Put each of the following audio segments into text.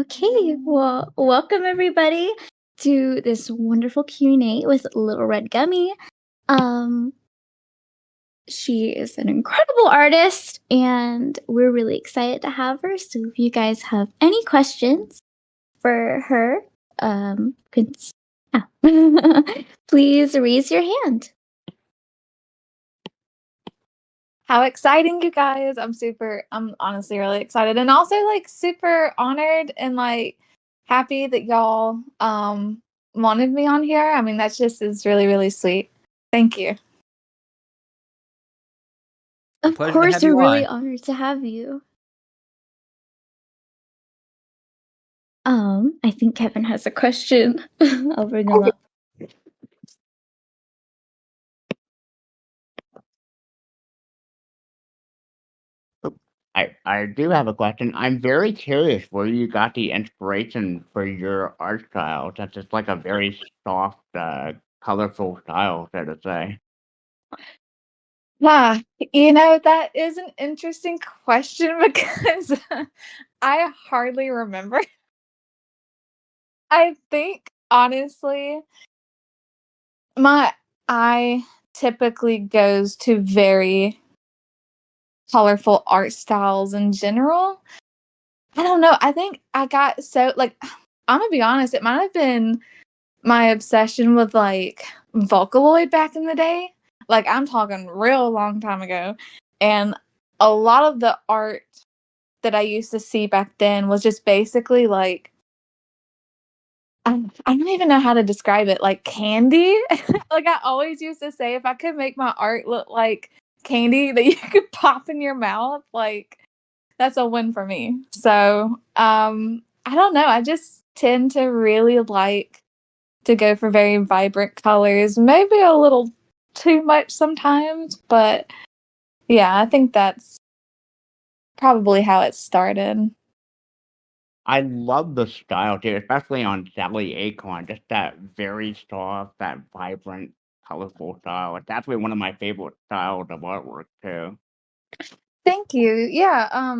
Okay, well, welcome everybody to this wonderful Q&A with Little Red Gummy. Um, she is an incredible artist, and we're really excited to have her. So if you guys have any questions for her, please raise your hand. How exciting, you guys. I'm honestly really excited and also super honored and happy that y'all wanted me on here. I mean, that's just is really, really sweet. Thank you. Of course, we're really honored to have you. I think Kevin has a question. I'll bring him up. I do have a question. I'm very curious where you got the inspiration for your art style. That's just like a very soft, colorful style, so to say. That is an interesting question because I hardly remember. I think, honestly, my eye typically goes to very colorful art styles in general. I don't know. I think I got so I'm gonna be honest, it might have been my obsession with Vocaloid back in the day. I'm talking real long time ago. And a lot of the art that I used to see back then was just basically I don't even know how to describe it, like candy. I always used to say if I could make my art look like candy that you could pop in your mouth, that's a win for me. So, I don't know. I just tend to really like to go for very vibrant colors, maybe a little too much sometimes, but yeah, I think that's probably how it started. I love the style too, especially on Sally Acorn. Just that very soft, that vibrant, colorful style. It's actually one of my favorite styles of artwork too. Thank you. Yeah,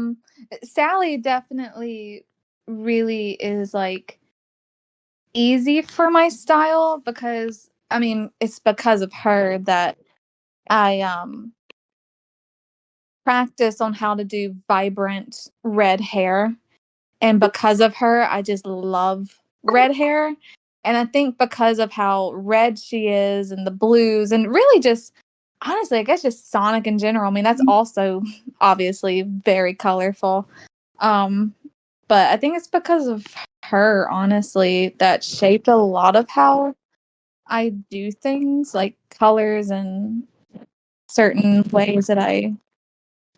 Sally definitely really is easy for my style because I mean, it's because of her that I practice on how to do vibrant red hair. And because of her, I just love red hair. And I think because of how red she is and the blues and really just honestly, I guess just Sonic in general. I mean, that's also obviously very colorful. But I think it's because of her, honestly, that shaped a lot of how I do things, like colors and certain ways that I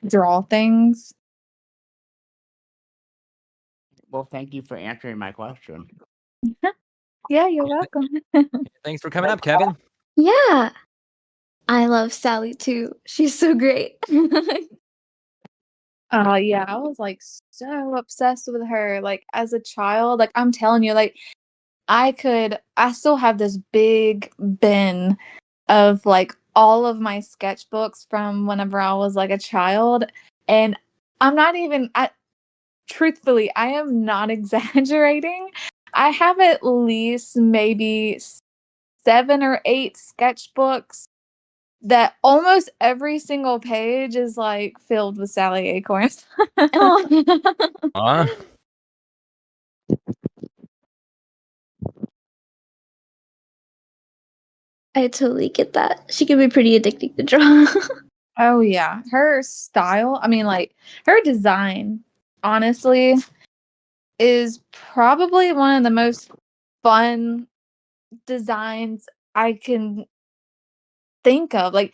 draw things. Well, thank you for answering my question. Yeah, you're welcome. Thanks for coming up, Kevin. Yeah. I love Sally too. She's so great. Oh yeah, I was so obsessed with her as a child. I'm telling you, I still have this big bin of all of my sketchbooks from whenever I was a child, and I'm not even truthfully, I am not exaggerating. I have at least maybe 7 or 8 sketchbooks that almost every single page is filled with Sally Acorns. Aw. I totally get that. She can be pretty addicting to draw. Oh yeah, her style, I mean her design honestly is probably one of the most fun designs I can think of. I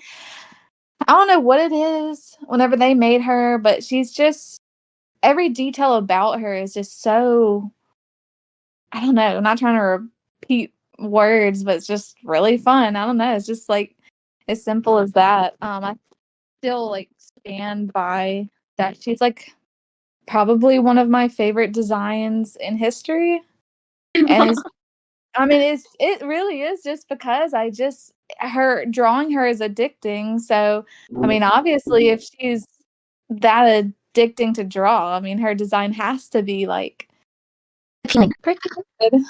don't know what it is whenever they made her, but she's just every detail about her is just so I don't know, I'm not trying to repeat words, but it's just really fun. I don't know, it's just as simple as that. I still stand by that she's probably one of my favorite designs in history. And it really is just because her drawing her is addicting. So, I mean, obviously if she's that addicting to draw, I mean, her design has to be feeling. Pretty Good.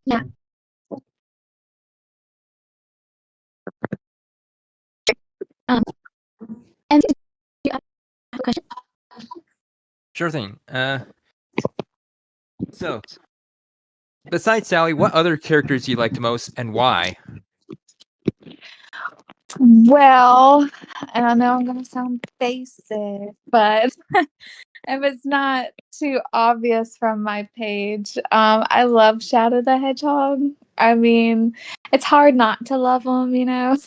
Yeah. And do you have a question? Sure thing. So, besides Sally, what other characters do you like the most and why? Well, and I know I'm gonna sound basic, but if it's not too obvious from my page, I love Shadow the Hedgehog. I mean, it's hard not to love him, you know.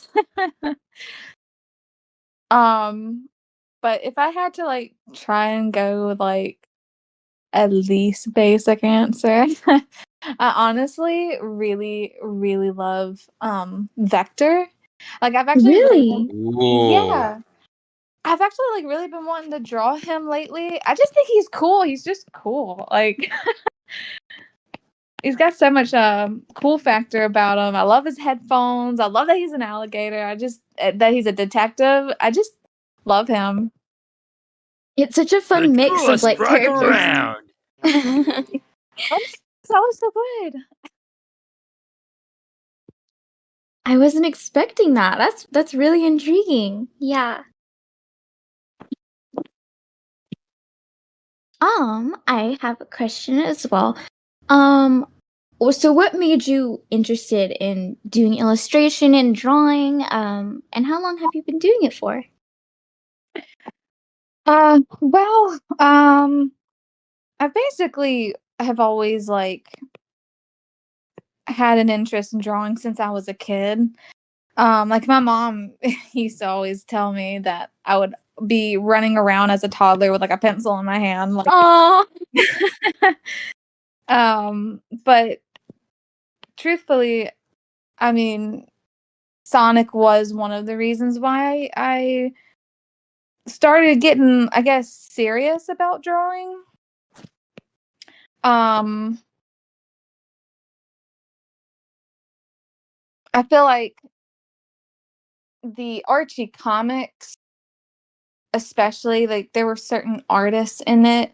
But if I had to like try and go with like at least basic answer, I honestly really, really love Vector. Like I've actually Really? yeah. I've actually like really been wanting to draw him lately. I just think he's cool. He's just cool. Like he's got so much cool factor about him. I love his headphones. I love that he's an alligator. I just that he's a detective. I just love him. It's such a fun The mix of coolest like drug characters. around. That was so good. I wasn't expecting that. That's really intriguing. Yeah. I have a question as well. So what made you interested in doing illustration and drawing? And how long have you been doing it for? Well, I basically have always like had an interest in drawing since I was a kid. Like my mom used to always tell me that I would be running around as a toddler with like a pencil in my hand. Like, Oh, but truthfully, I mean, Sonic was one of the reasons why I started getting, I guess, serious about drawing. I feel like the Archie comics, especially, like there were certain artists in it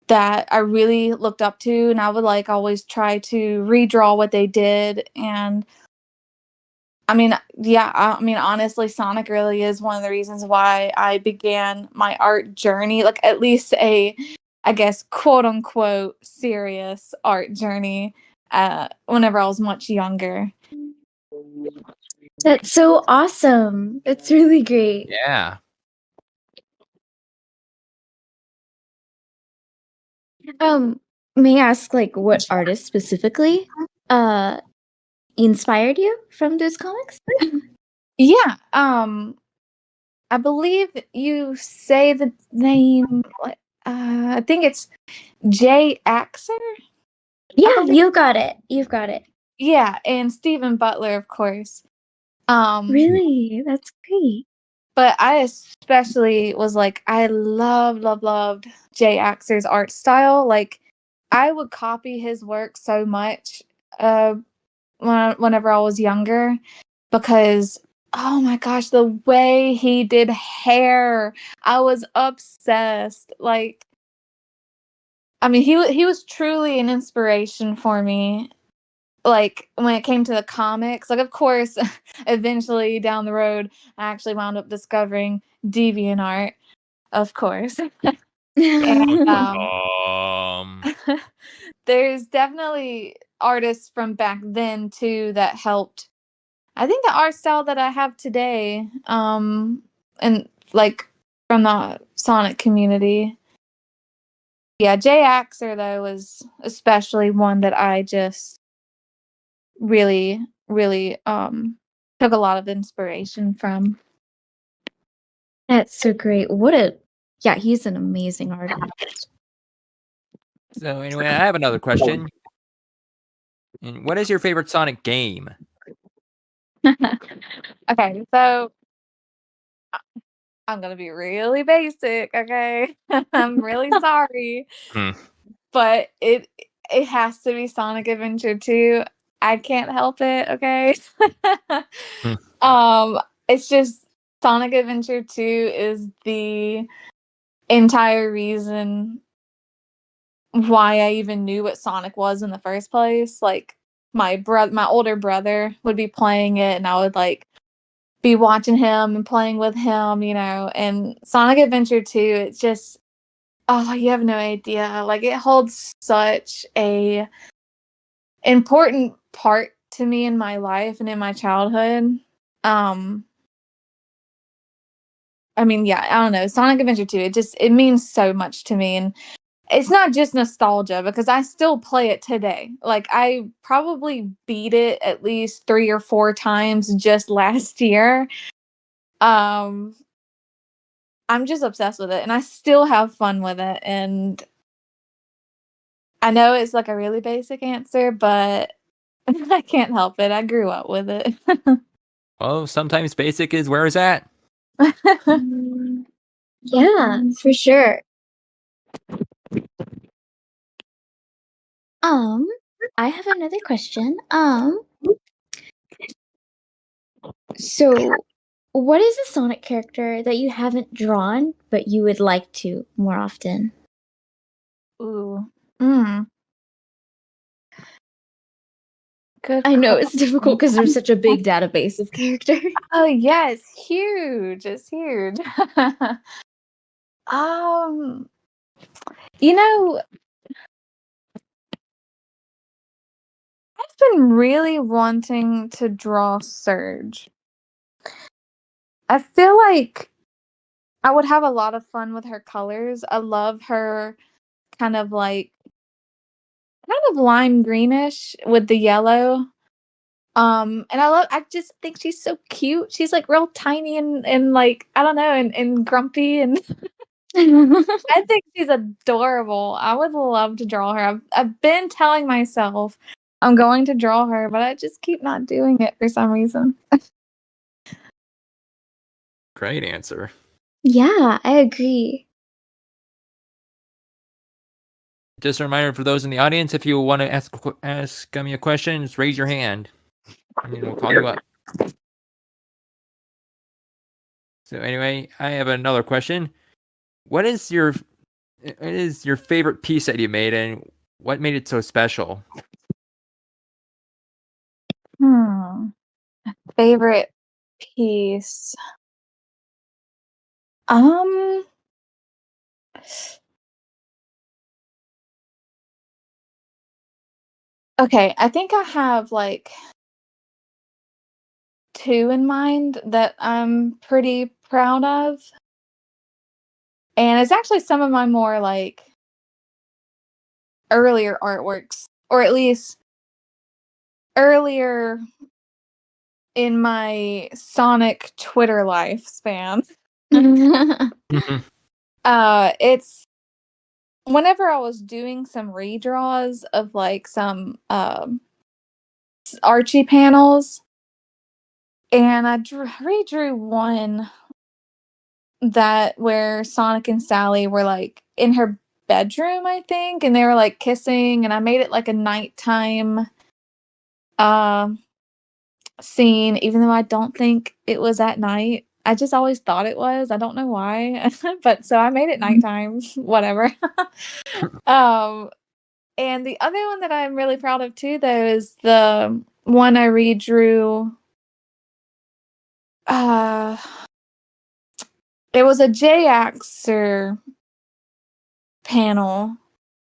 that I really looked up to, and I would like always try to redraw what they did. And I mean, yeah, I mean, honestly, Sonic really is one of the reasons why I began my art journey, like at least a, I guess, quote unquote, serious art journey whenever I was much younger. that's so awesome. That's really great. Yeah. May I ask like what artist specifically inspired you from those comics? Yeah, I believe you say the name, I think it's Jay Axer. Yeah, you got it. You've got it. Yeah, and Stephen Butler, of course. Really? That's great. But I especially was like, I loved Jay Axer's art style. Like, I would copy his work so much whenever I was younger because, oh my gosh, the way he did hair, I was obsessed. Like, I mean, he was truly an inspiration for me. Like when it came to the comics, like of course, eventually down the road, I actually wound up discovering DeviantArt, of course. And there's definitely artists from back then too that helped. I think the art style that I have today, and like from the Sonic community. Yeah, Jay Axer though was especially one that I just really, really took a lot of inspiration from. That's so great. Yeah, he's an amazing artist. So anyway, I have another question. And what is your favorite Sonic game? Okay, so I'm gonna be really basic, okay? I'm really sorry. But it has to be Sonic Adventure 2. I can't help it, okay? It's just Sonic Adventure 2 is the entire reason why I even knew what Sonic was in the first place. Like my older brother would be playing it, and I would like be watching him and playing with him, you know. And Sonic Adventure 2, it's just, oh, you have no idea. Like, it holds such a important part to me in my life and in my childhood. I mean, yeah, I don't know. Sonic Adventure 2, it means so much to me. And it's not just nostalgia, because I still play it today. Like, I probably beat it at least 3 or 4 times just last year. I'm just obsessed with it, and I still have fun with it. And I know it's like a really basic answer, but I can't help it. I grew up with it. Well, sometimes basic is where it's at. Yeah, for sure. I have another question. So what is a Sonic character that you haven't drawn but you would like to more often? Ooh. Mm. Good. I know it's difficult because there's such a big database of characters. Oh yeah, it's huge. It's huge. You know, I've been really wanting to draw Surge. I feel like I would have a lot of fun with her colors. I love her kind of lime greenish with the yellow. And I just think she's so cute. She's like real tiny and like, I don't know, and grumpy, and I think she's adorable. I would love to draw her. I've been telling myself I'm going to draw her, but I just keep not doing it for some reason. Great answer. Yeah, I agree. Just a reminder for those in the audience, if you want to ask me a question, just raise your hand, and then we'll call you up. So anyway, I have another question. What is your favorite piece that you made, and what made it so special? Favorite piece. Okay, I think I have like 2 in mind that I'm pretty proud of. And it's actually some of my more like earlier artworks, or at least earlier in my Sonic Twitter lifespan. It's whenever I was doing some redraws of like some Archie panels, and I redrew one that where Sonic and Sally were like in her bedroom, I think, and they were like kissing, and I made it like a nighttime scene, even though I don't think it was at night. I just always thought it was. I don't know why. But so I made it nighttime, whatever. And the other one that I'm really proud of too, though, is the one I redrew. It was a J-Axer panel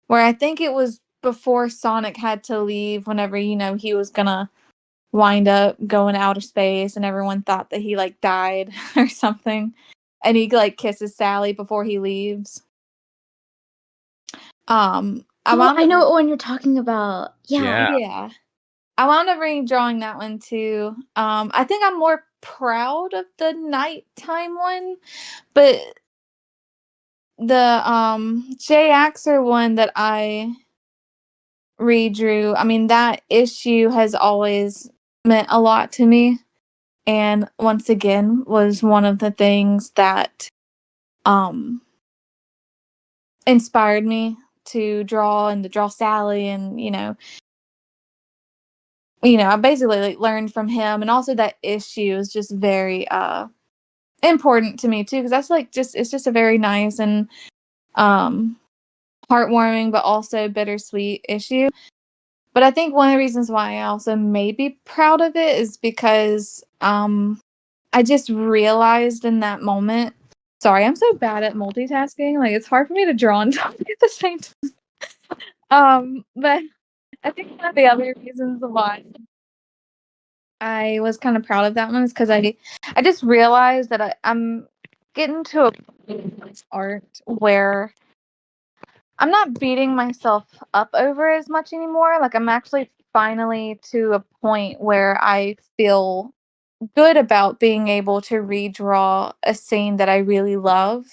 where I think it was before Sonic had to leave, whenever, you know, he was gonna wind up going to outer space, and everyone thought that he like died or something, and he like kisses Sally before he leaves. I know what one you're talking about. Yeah. I wound up redrawing that one too. I think I'm more proud of the nighttime one, but the J-Axer one that I redrew, I mean, that issue has always meant a lot to me, and once again was one of the things that inspired me to draw, and to draw Sally, and I basically like learned from him. And also that issue is just very important to me too, because that's like it's just a very nice and heartwarming but also bittersweet issue. But I think one of the reasons why I also may be proud of it is because I just realized in that moment. Sorry, I'm so bad at multitasking. Like, it's hard for me to draw and talk at the same time. But I think one of the other reasons why I was kind of proud of that one is because I just realized that I'm getting to a point with art where I'm not beating myself up over as much anymore. Like, I'm actually finally to a point where I feel good about being able to redraw a scene that I really love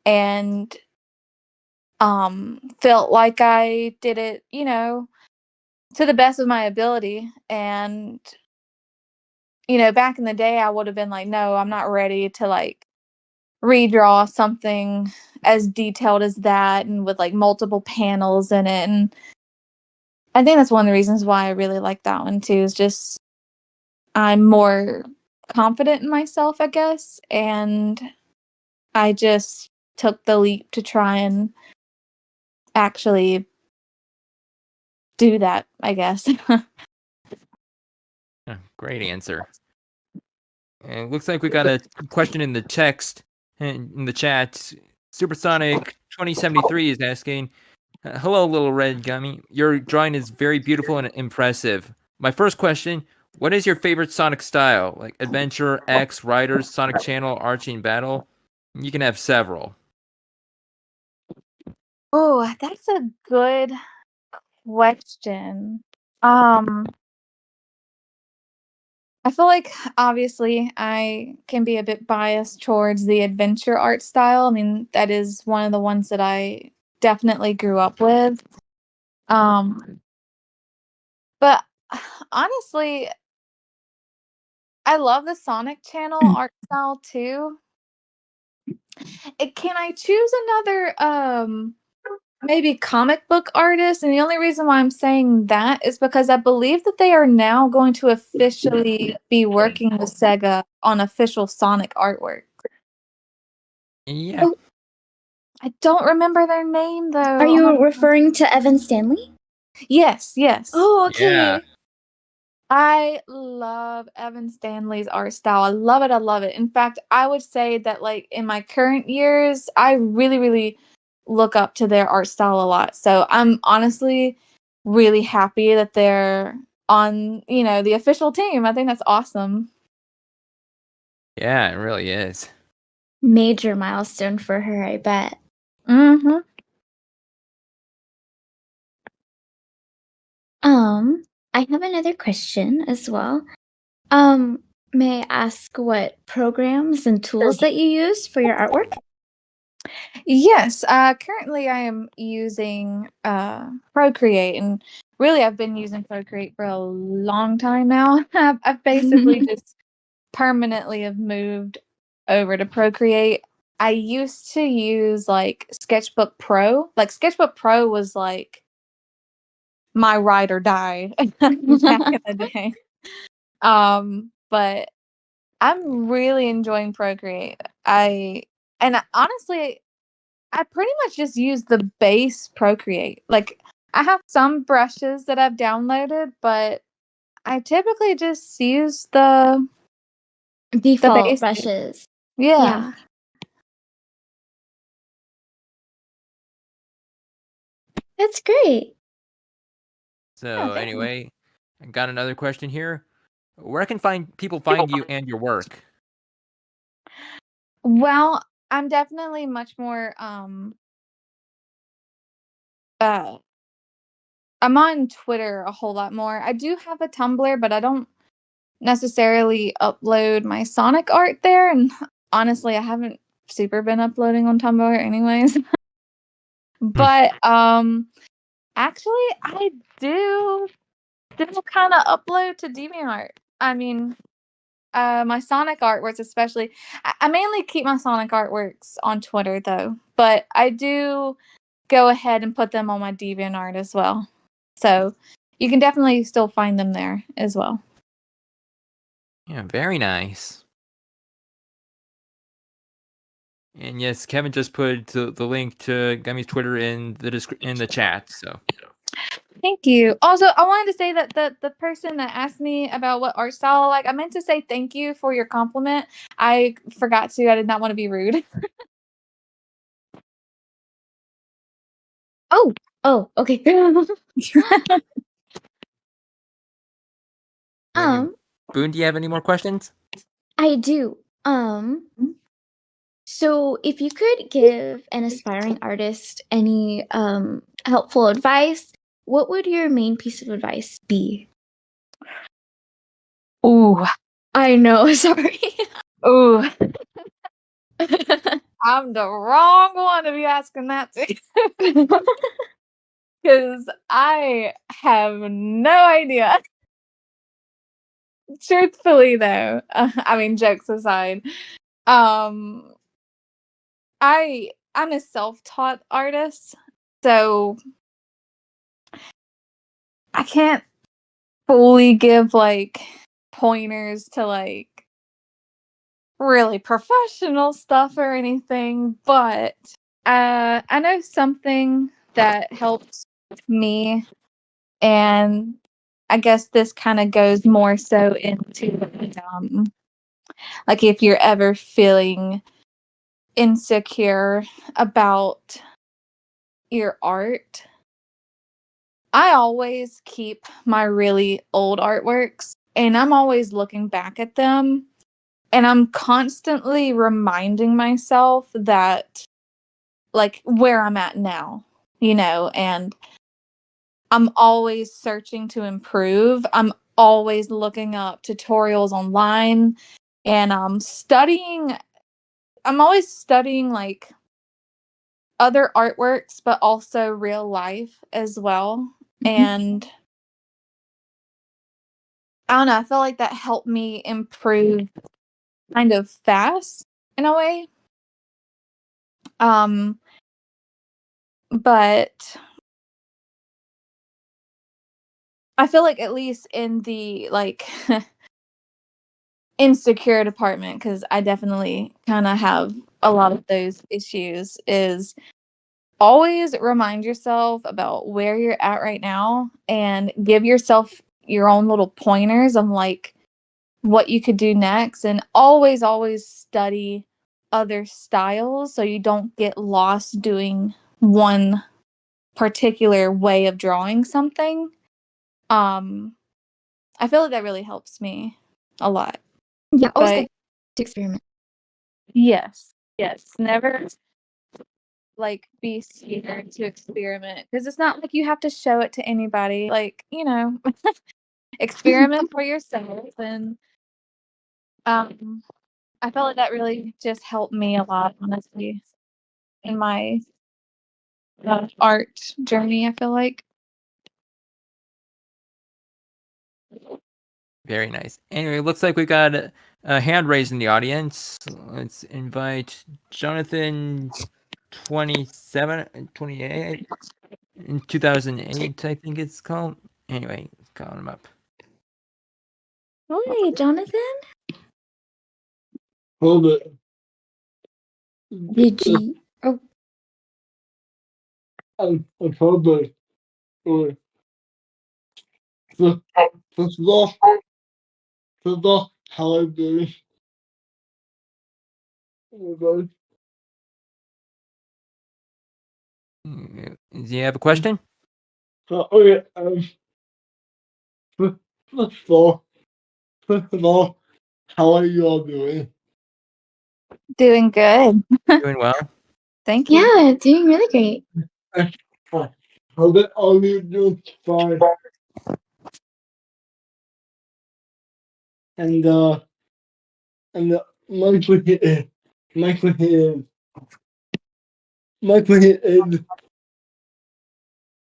and felt like I did it, to the best of my ability. And back in the day I would have been like, no, I'm not ready to like redraw something as detailed as that and with like multiple panels in it. And I think that's one of the reasons why I really like that one too, is just I'm more confident in myself, I guess, and I just took the leap to try and actually do that, I guess. Great answer. And it looks like we got a question in the text, in the chat. Supersonic 2073 is asking, hello, LilRedGummie. Your drawing is very beautiful and impressive. My first question, what is your favorite Sonic style? Like Adventure, X, Riders, Sonic Channel, Arching Battle? You can have several. Oh, that's a good question. I feel like obviously I can be a bit biased towards the adventure art style. I mean, that is one of the ones that I definitely grew up with. But honestly, I love the Sonic Channel art style too. Can I choose another maybe comic book artist? And the only reason why I'm saying that is because I believe that they are now going to officially be working with Sega on official Sonic artwork. Yeah. Oh, I don't remember their name though. are you referring to Evan Stanley? Yes, yes. Oh, okay. Yeah. I love Evan Stanley's art style. I love it. I love it. In fact, I would say that like in my current years, I really, really look up to their art style a lot. So I'm honestly really happy that they're on, the official team. I think that's awesome. Yeah, it really is. Major milestone for her, I bet. Mm-hmm. I have another question as well. May I ask what programs and tools that you use for your artwork? Yes, currently I am using Procreate, and really I've been using Procreate for a long time now. I've basically just permanently have moved over to Procreate. I used to use like Sketchbook Pro. Like Sketchbook Pro was like my ride or die back in the day. But I'm really enjoying Procreate. Honestly, I pretty much just use the base Procreate. Like, I have some brushes that I've downloaded, but I typically just use the Default base. brushes. Yeah. Yeah. That's great. So thank you. anyway, I got another question here. Where can people find you and your work? Well, I'm definitely much more uh I'm on Twitter a whole lot more. I do have a Tumblr, but I don't necessarily upload my Sonic art there, and honestly, I haven't super been uploading on Tumblr anyways. But actually I do still kind of upload to DeviantArt. I mean, my Sonic artworks especially. I mainly keep my Sonic artworks on Twitter though, but I do go ahead and put them on my DeviantArt as well. So you can definitely still find them there as well. Yeah, very nice. And yes, Kevin just put the link to Gummie's Twitter in the chat. So Thank you. Also, I wanted to say that the person that asked me about what art style I like, I meant to say thank you for your compliment. I forgot to. I did not want to be rude. Oh, okay. Boone, do you have any more questions? I do. So if you could give an aspiring artist any helpful advice, what would your main piece of advice be? Ooh. I know, sorry. Ooh. I'm the wrong one to be asking that to. Because I have no idea. Truthfully, though, I mean, jokes aside, I'm a self-taught artist, so I can't fully give like pointers to like really professional stuff or anything, but I know something that helps me, and I guess this kind of goes more so into like if you're ever feeling insecure about your art, I always keep my really old artworks and I'm always looking back at them and I'm constantly reminding myself that like where I'm at now, and I'm always searching to improve. I'm always looking up tutorials online and I'm always studying like other artworks, but also real life as well. And I don't know, I feel like that helped me improve kind of fast in a way. But I feel like at least in the like insecure department, because I definitely kind of have a lot of those issues, is always remind yourself about where you're at right now and give yourself your own little pointers of like what you could do next, and always study other styles so you don't get lost doing one particular way of drawing something. I feel like that really helps me a lot. Yeah, always But good to experiment. yes, never like be scared to experiment, because it's not like you have to show it to anybody. Like, experiment for yourself. And I felt like that really just helped me a lot, honestly, in my art journey, I feel like. Very nice. Anyway, it looks like we got a hand raised in the audience. Let's invite Jonathan 28 in 2008, I think it's called. Anyway, call him up. Hey, Jonathan. Hold it. Did you? Oh, I'm probably first first of all, how are you doing? Everybody? Do you have a question? Okay, first of all, how are you all doing? Doing good. Doing well. Thank you. yeah, doing really great. How that all you doing fine? And my question is,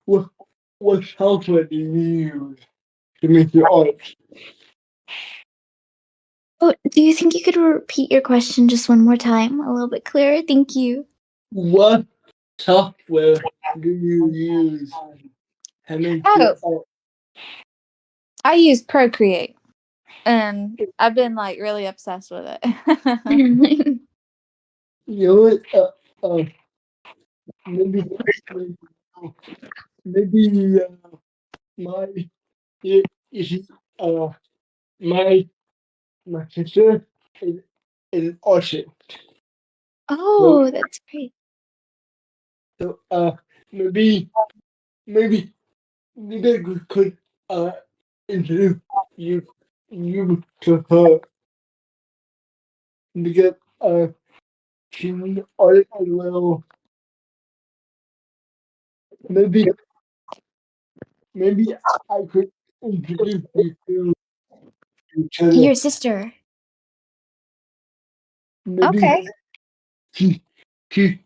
what software do you use to make your art? Oh, do you think you could repeat your question just one more time, a little bit clearer? Thank you. What software do you use to make your Oh, art? I use Procreate, and I've been like really obsessed with it. you know what? Maybe, maybe my is my my sister is awesome. So Oh, that's great. so maybe maybe maybe we could introduce you you to her because she's all as well. Maybe maybe I could introduce you to each other. Your sister. Maybe Okay. she she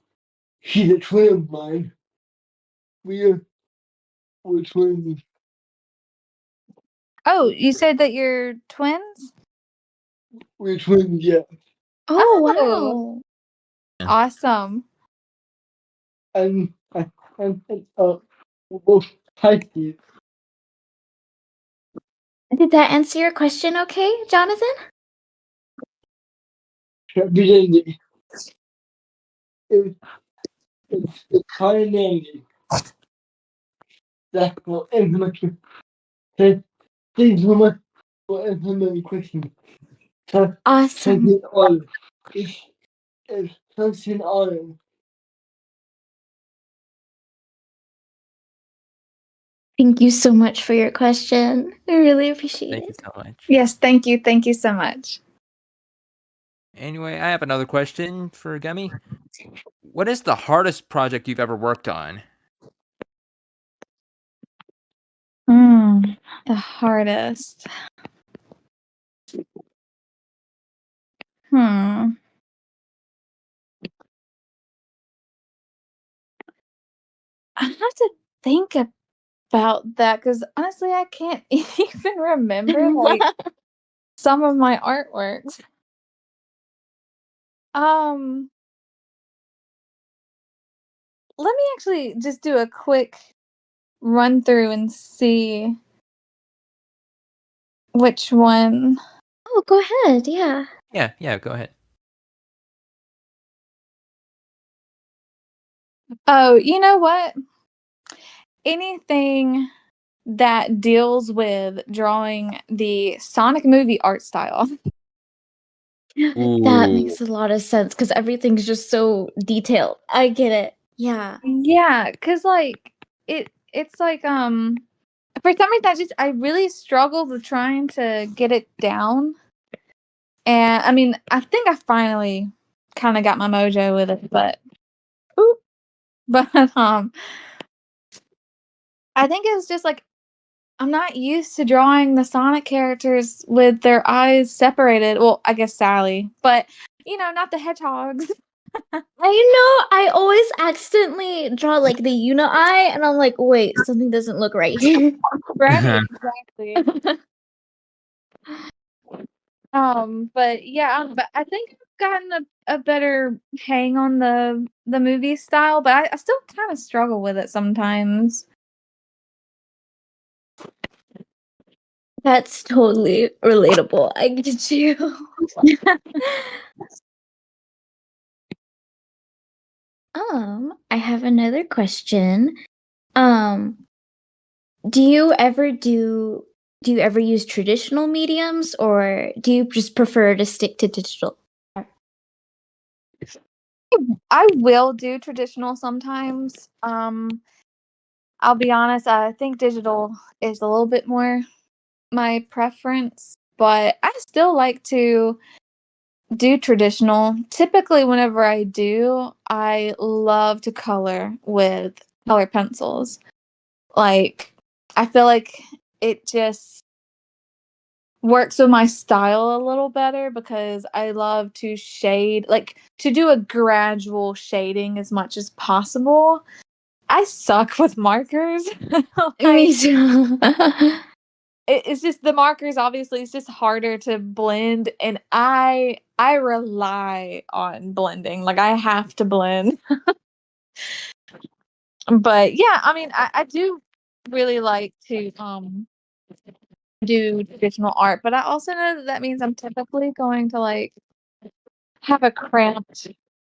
she's a twin of mine. We're twins. Oh, you said that you're twins? We're twins, yeah. Oh, Oh, wow. awesome. And we're both Pisces. Did that answer your question okay, Jonathan? Representing is kind of nanny. That's for information. Thank you so much for answering my question. Such Awesome. an honor. It's such an honor. Thank you so much for your question. I really appreciate Thank you it. so much. Yes, thank you. Thank you so much. Anyway, I have another question for Gummy. What is the hardest project you've ever worked on? The hardest. Hmm. I have to think about that because honestly, I can't even remember like some of my artworks. Um, let me actually just do a quick run through and see which one. Oh, go ahead. Yeah. Yeah, go ahead. Oh, you know what? Anything that deals with drawing the Sonic movie art style. That makes a lot of sense because everything's just so detailed. I get it. Yeah. Yeah, cause like it's like for some reason I really struggled with trying to get it down. And I mean, I think I finally kind of got my mojo with it, but oop, but I think it's just like I'm not used to drawing the Sonic characters with their eyes separated. Well, I guess Sally, but not the hedgehogs. I know. I always accidentally draw like the uni eye, and I'm like, wait, something doesn't look right here. Right, exactly. But yeah, but I think I've gotten a better hang on the movie style, but I still kind of struggle with it sometimes. That's totally relatable. I get you. I have another question. Um, do you ever use traditional mediums or do you just prefer to stick to digital? I will do traditional sometimes. I'll be honest, I think digital is a little bit more my preference, but I still like to do traditional. Typically, whenever I do, I love to color with color pencils. Like, I feel like it just works with my style a little better because I love to shade, like, to do a gradual shading as much as possible. I suck with markers. Me Like, too. it's just the markers obviously it's just harder to blend and I rely on blending. Like I have to blend. But yeah, I mean I do really like to do traditional art, but I also know that means I'm typically going to like have a cramped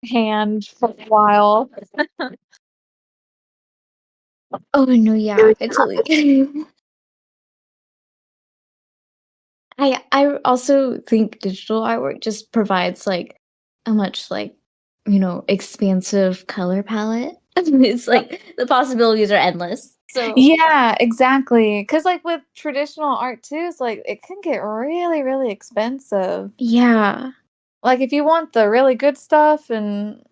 hand for a while. Oh no, yeah, I totally get it. I also think digital artwork just provides like a much like, expansive color palette. It's like the possibilities are endless. So Yeah, exactly. Because like with traditional art too, it's like it can get really, really expensive. yeah. Like if you want the really good stuff, and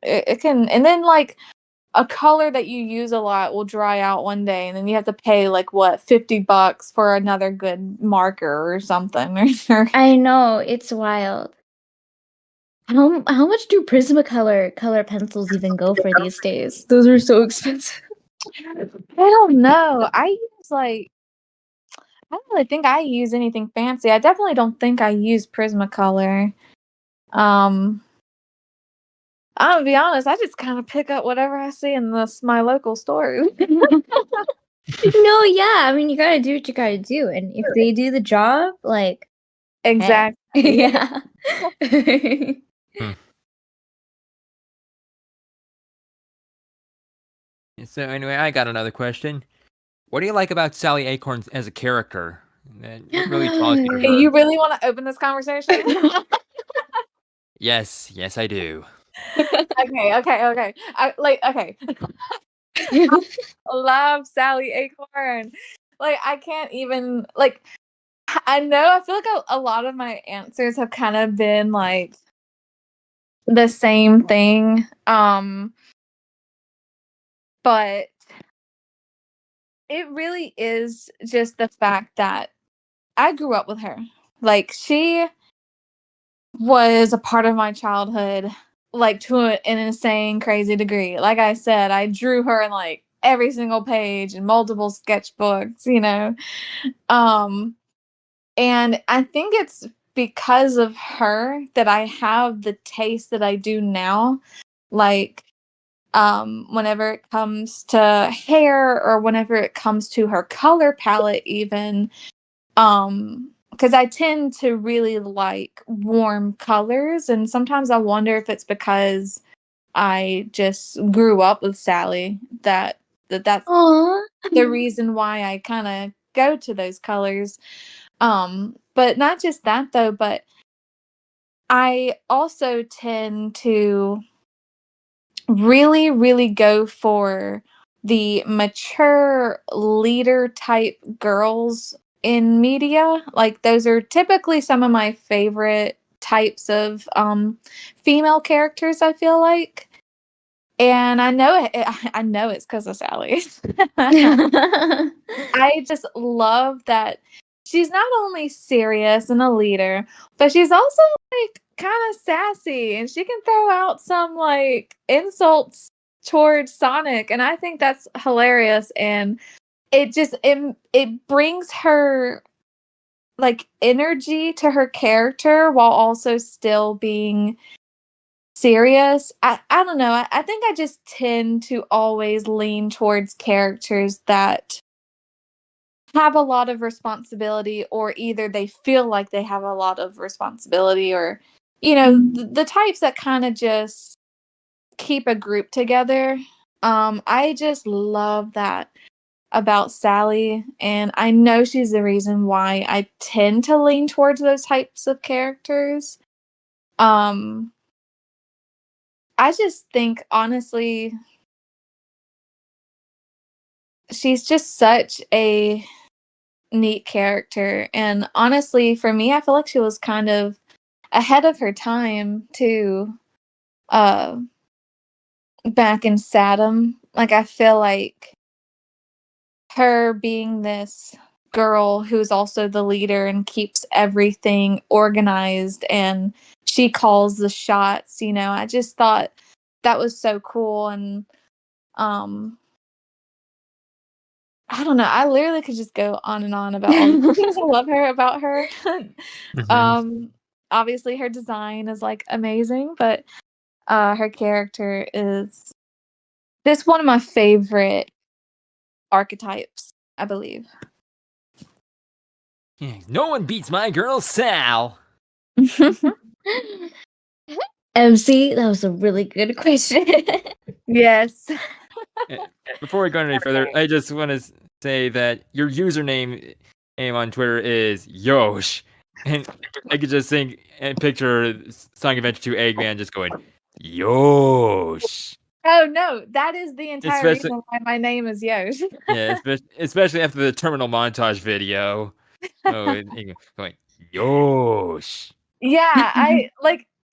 it can, and then like a color that you use a lot will dry out one day, and then you have to pay like what, $50 for another good marker or something. I know, it's wild. How much do Prismacolor color pencils even go for these days? Those are so expensive. I don't know. I don't really think I use anything fancy. I definitely don't think I use Prismacolor. I'm gonna be honest, I just kind of pick up whatever I see in my local store. No, yeah. I mean, you gotta do what you gotta do, and if they do the job, like, hey. Exactly. Yeah. So anyway, I got another question. What do you like about Sally Acorn as a character? What really draws you to her? You really want to open this conversation? Yes, I do. Okay. Okay. Love Sally Acorn. Like I can't even like. I know. I feel like a lot of my answers have kind of been like the same thing. But it really is just the fact that I grew up with her. Like she was a part of my childhood, like to an insane, crazy degree. Like I said, I drew her in like every single page and multiple sketchbooks, And I think it's because of her that I have the taste that I do now. Like, whenever it comes to hair or whenever it comes to her color palette, even, because I tend to really like warm colors, and sometimes I wonder if it's because I just grew up with Sally that's Aww. the reason why I kind of go to those colors. But not just that though, but I also tend to really, really go for the mature leader type girls in media. Like those are typically some of my favorite types of female characters, I feel like. And I know I know it's because of Sally. I just love that she's not only serious and a leader, but she's also like kind of sassy, and she can throw out some like insults towards Sonic, and I think that's hilarious. And it brings her like energy to her character while also still being serious. I don't know. I think I just tend to always lean towards characters that have a lot of responsibility, or either they feel like they have a lot of responsibility, or the types that kind of just keep a group together. I just love that about Sally, and I know she's the reason why I tend to lean towards those types of characters. I just think honestly she's just such a neat character, and honestly for me I feel like she was kind of ahead of her time too, uh back in Saturn. Like I feel like her being this girl who's also the leader and keeps everything organized, and she calls the shots, I just thought that was so cool. And I don't know. I literally could just go on and on about all the things I love about her. Obviously her design is like amazing, but her character is just one of my favorite archetypes, I believe. No one beats my girl Sal. MC, that was a really good question. Yes. Before we go any further, I just want to say that your username name on Twitter is Yosh, and I could just think and picture Sonic Adventure 2 Eggman just going Yosh. Oh no, that is the entire Especially, reason why my name is Yosh. yeah, especially after the terminal montage video. Oh, going Yosh. Yeah,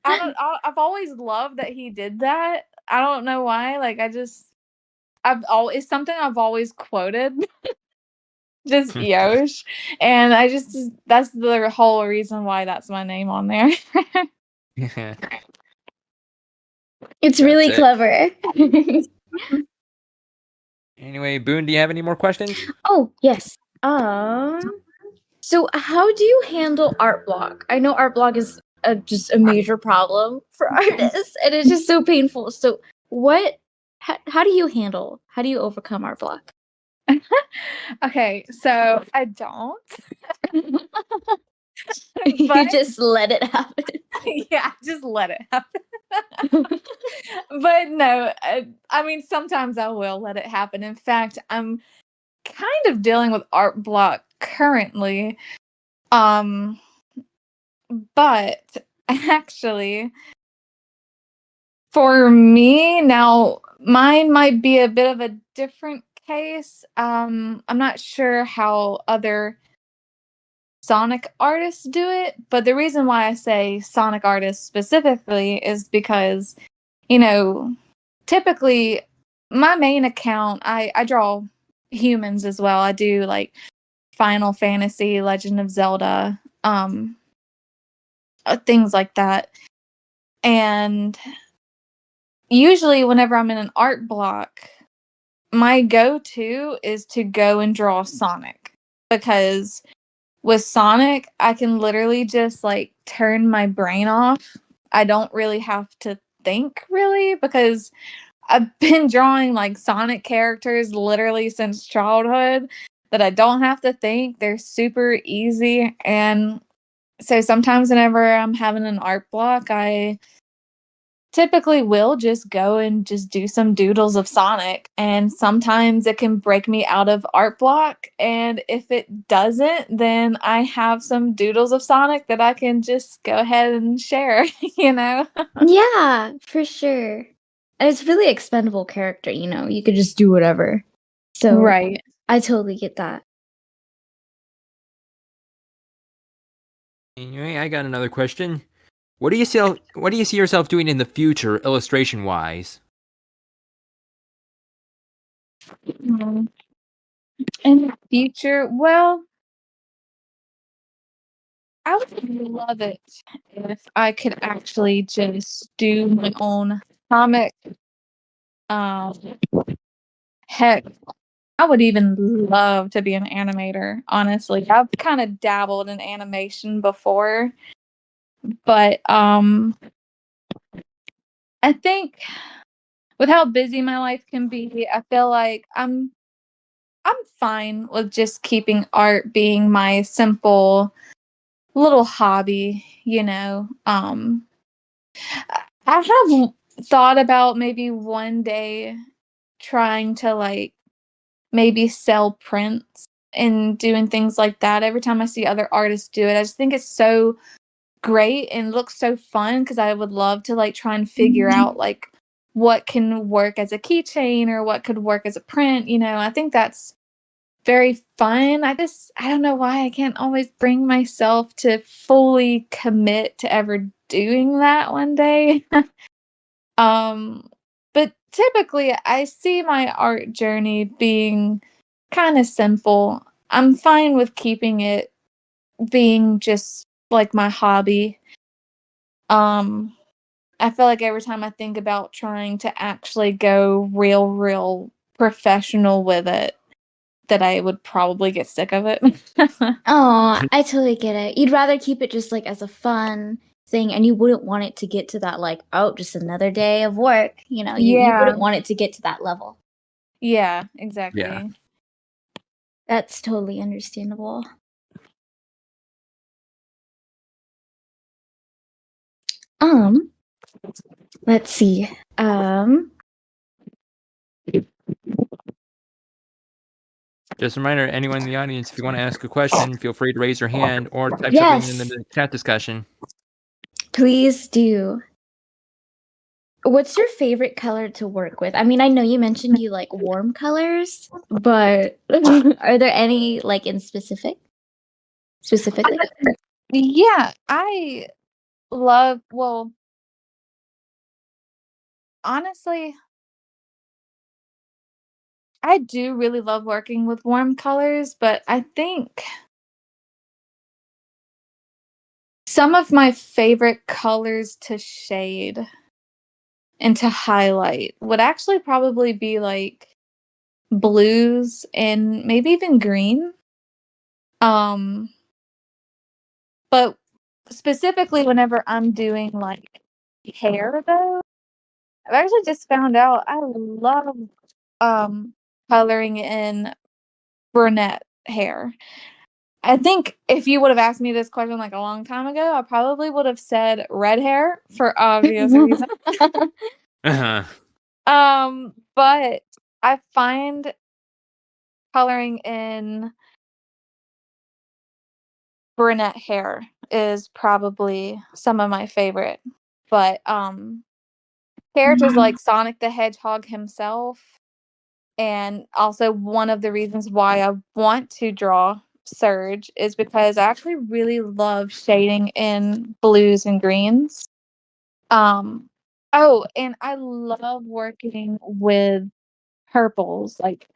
I've always loved that he did that. I don't know why. Like it's something I've always quoted. Just Yosh. And that's the whole reason why that's my name on there. It's That's really it. clever. Anyway, Boone, do you have any more questions? Oh, yes. So how do you handle art block? I know art block is just a major problem for artists, and it's just so painful. So how do you overcome art block? Okay, so I don't. You But just let it happen. yeah, just let it happen. But no, I mean, sometimes I will let it happen. In fact, I'm kind of dealing with art block currently. But actually, for me now, mine might be a bit of a different case. I'm not sure how other Sonic artists do it, but the reason why I say Sonic artists specifically is because, typically my main account, I draw humans as well. I do like Final Fantasy, Legend of Zelda, things like that. And usually whenever I'm in an art block, my go-to is to go and draw Sonic, because with Sonic, I can literally just like turn my brain off. I don't really have to think really, because I've been drawing like Sonic characters literally since childhood that I don't have to think. They're super easy. And so sometimes whenever I'm having an art block, I typically will just go and just do some doodles of Sonic, and sometimes it can break me out of art block, and if it doesn't, then I have some doodles of Sonic that I can just go ahead and share, you know? Yeah, for sure. And it's really expendable character, you could just do whatever. So Right. I totally get that. Anyway, I got another question. What do you see yourself doing in the future, illustration wise? In the future, well, I would love it if I could actually just do my own comic. Um, Heck, I would even love to be an animator, honestly. I've kind of dabbled in animation before, but I think with how busy my life can be, I feel like I'm fine with just keeping art being my simple little hobby, I have thought about maybe one day trying to like maybe sell prints and doing things like that. Every time I see other artists do it, I just think it's so great and looks so fun, because I would love to like try and figure out like what can work as a keychain or what could work as a print. I think that's very fun. I don't know why I can't always bring myself to fully commit to ever doing that one day. But typically I see my art journey being kind of simple. I'm fine with keeping it being just like my hobby. Um, I feel like every time I think about trying to actually go real professional with it, that I would probably get sick of it. Oh, I totally get it. You'd rather keep it just like as a fun thing, and you wouldn't want it to get to that like, oh, just another day of work. You Yeah. wouldn't want it to get to that level. Yeah, exactly. Yeah. That's totally understandable. Let's see. Just a reminder, anyone in the audience, if you want to ask a question, feel free to raise your hand or type something in Yes, the chat discussion. please do. What's your favorite color to work with? I mean, I know you mentioned you like warm colors, but are there any like in specifically? Yeah, I love, well, honestly, I do really love working with warm colors, but I think some of my favorite colors to shade and to highlight would actually probably be like blues and maybe even green. But specifically whenever I'm doing like hair though, I've actually just found out I love coloring in brunette hair. I think if you would have asked me this question like a long time ago, I probably would have said red hair for obvious reasons. Uh-huh. But I find coloring in brunette hair is probably some of my favorite. But characters like Sonic the Hedgehog himself, and also one of the reasons why I want to draw Surge is because I actually really love shading in blues and greens. Oh, and I love working with purples. Like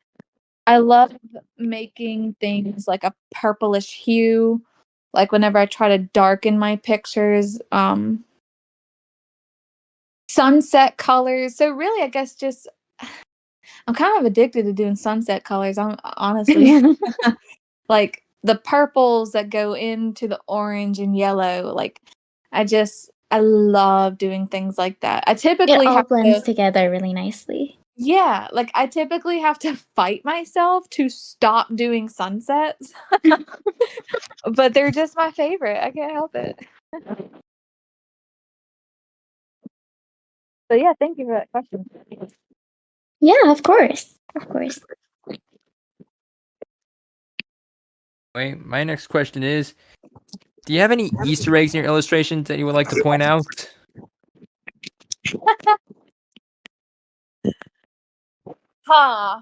I love making things like a purplish hue. Like whenever I try to darken my pictures, sunset colors. So really, I guess just I'm kind of addicted to doing sunset colors. I'm honestly like the purples that go into the orange and yellow. Like I love doing things like that. I It typically all have blends to, together really nicely. yeah, like I typically have to fight myself to stop doing sunsets. But they're just my favorite. I can't help it. So yeah, thank you for that question. Yeah, of course. Of course. Wait, my next question is, do you have any Easter eggs in your illustrations that you would like to point out? Huh.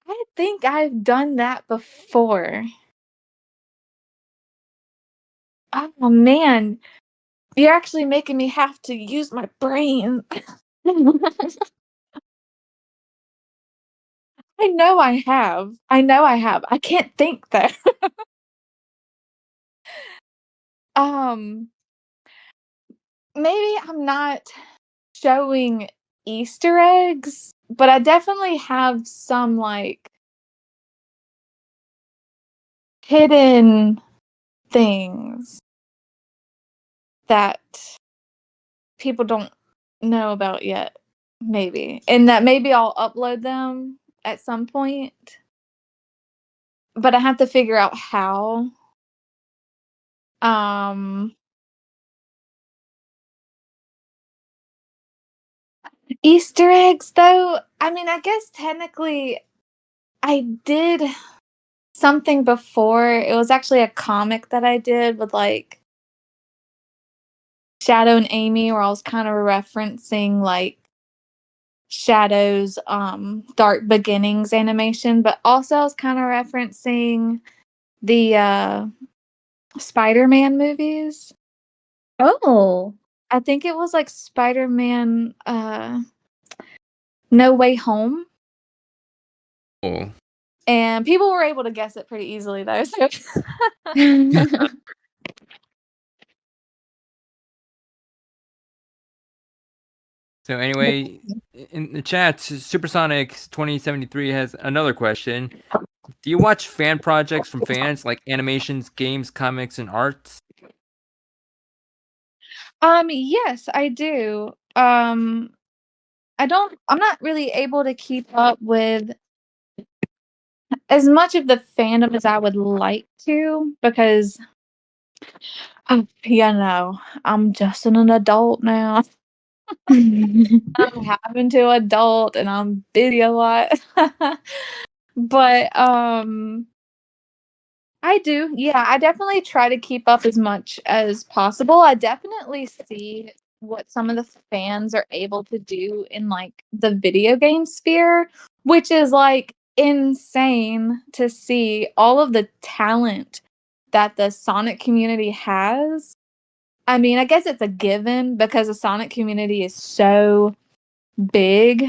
I think I've done that before. Oh man, you're actually making me have to use my brain. I know I have. I can't think though. Um, maybe I'm not showing Easter eggs, but I definitely have some like hidden things that people don't know about yet, maybe. And that maybe I'll upload them at some point, but I have to figure out how. Um, Easter eggs, though, I mean, I guess technically I did something before. It was actually a comic that I did with like Shadow and Amy, where I was kind of referencing like Shadow's Dark Beginnings animation, but also I was kind of referencing the Spider-Man movies. Oh. I think it was like Spider-Man No Way Home. Oh. And people were able to guess it pretty easily though. So So anyway, in the chat, Supersonic 2073 has another question. Do you watch fan projects from fans like animations, games, comics, and arts? yes, I do. I'm not really able to keep up with as much of the fandom as I would like to because I'm just an adult now. I'm having to adult and I'm busy a lot. But I do. Yeah, I definitely try to keep up as much as possible. I definitely see what some of the fans are able to do in like the video game sphere, which is like insane to see all of the talent that the Sonic community has. I mean, I guess it's a given because the Sonic community is so big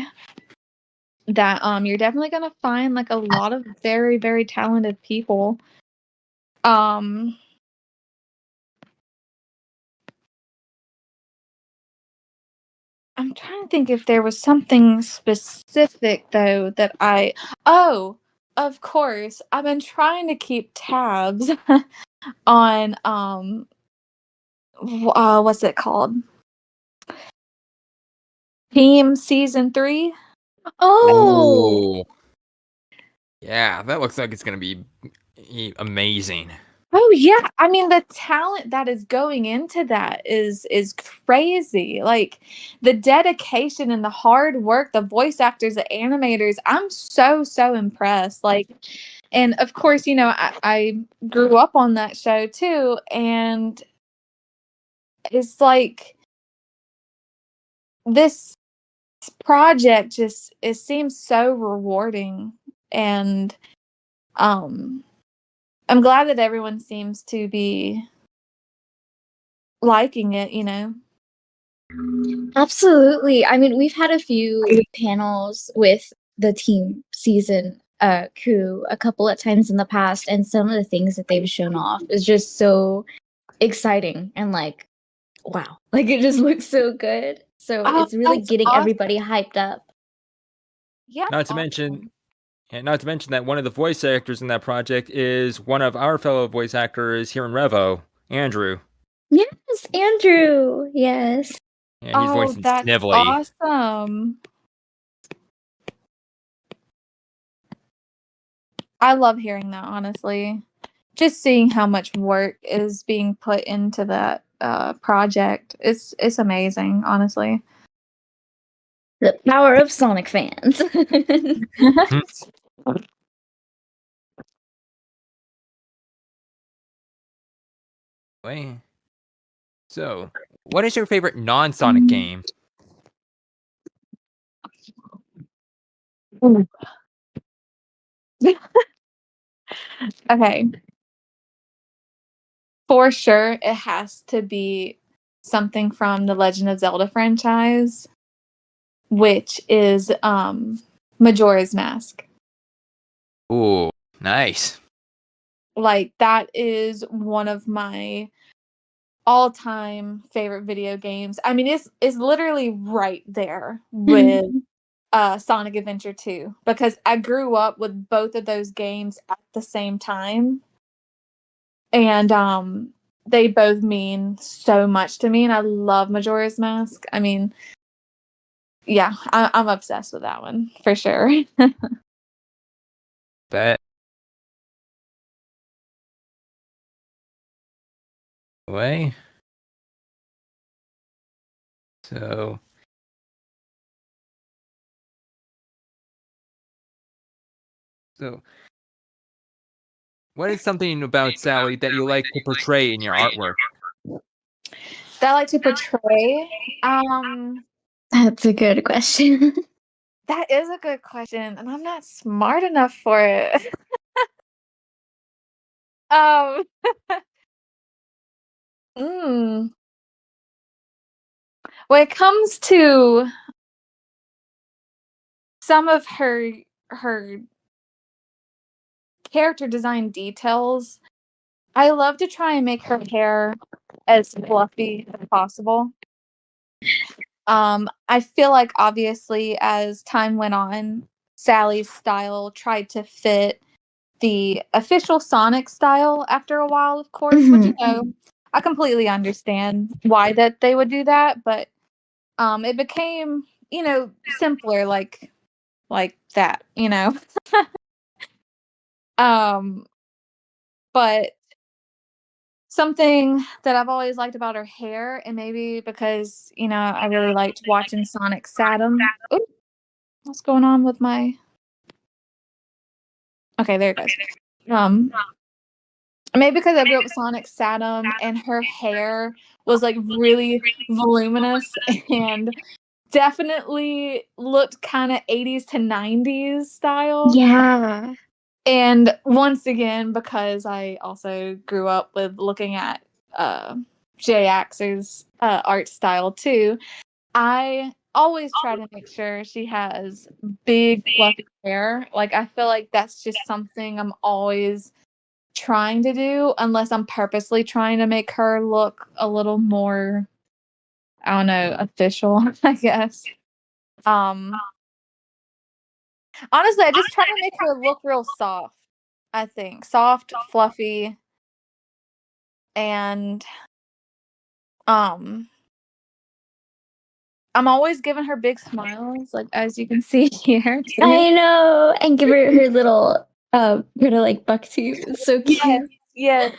that you're definitely gonna find like a lot of very, very talented people. Um I'm trying to think if there was something specific though that oh, of course, I've been trying to keep tabs on what's it called? Team Season 3. Oh, Yeah, that looks like it's gonna be amazing. Oh yeah, I mean the talent that is going into that is crazy. Like the dedication and the hard work, the voice actors, the animators. I'm so impressed. Like, and of course, you know, I grew up on that show too, and it's like this project just it seems so rewarding, and I'm glad that everyone seems to be liking it, you know. absolutely. I mean, we've had a few panels with the team season crew a couple of times in the past, and some of the things that they've shown off is just so exciting and like, wow, like it just looks so good. So Oh, it's really that's getting awesome. everybody hyped up. Yeah. Not to mention, and not to mention that one of the voice actors in that project is one of our fellow voice actors here in Revo, Andrew. Yes, Andrew. Yes. And he's voicing that's Snively. awesome. I love hearing that, honestly. Just seeing how much work is being put into that project. It's amazing, honestly. The power of Sonic fans. Wait. So, what is your favorite non-Sonic game? Okay. For sure, it has to be something from the Legend of Zelda franchise, which is Majora's Mask. Ooh, nice. Like that is one of my all-time favorite video games. I mean, it's literally right there with Sonic Adventure 2 because I grew up with both of those games at the same time, and they both mean so much to me, and I love Majora's Mask. I mean, yeah, I'm obsessed with that one for sure. Bet. Way. So, what is something about Sally that you like to portray in your artwork? That I like to portray. That's a good question. That is a good question, and I'm not smart enough for it. um, mm. When it comes to some of her character design details, I love to try and make her hair as fluffy as possible. I feel like obviously as time went on, Sally's style tried to fit the official Sonic style after a while, of course, which you know, I completely understand why that they would do that, but it became, you know, simpler like that, you know. um but something that I've always liked about her hair, and maybe because, you know, I really liked watching Sonic Saturn. Ooh, what's going on with my... Okay, there it goes. Maybe because I grew up with Sonic Saturn, and her hair was like really voluminous and definitely looked kind of 80s to 90s style. Yeah. And once again, because I also grew up with looking at J-Axer's art style too, I always try to make sure she has big fluffy hair. Like, I feel like that's just something I'm always trying to do, unless I'm purposely trying to make her look a little more, I don't know, official, I guess. Honestly, I just try to make her look real soft. I think soft, fluffy, and I'm always giving her big smiles, like as you can see here. I know. And give her little her like buck teeth. It's so cute. Yes, yes.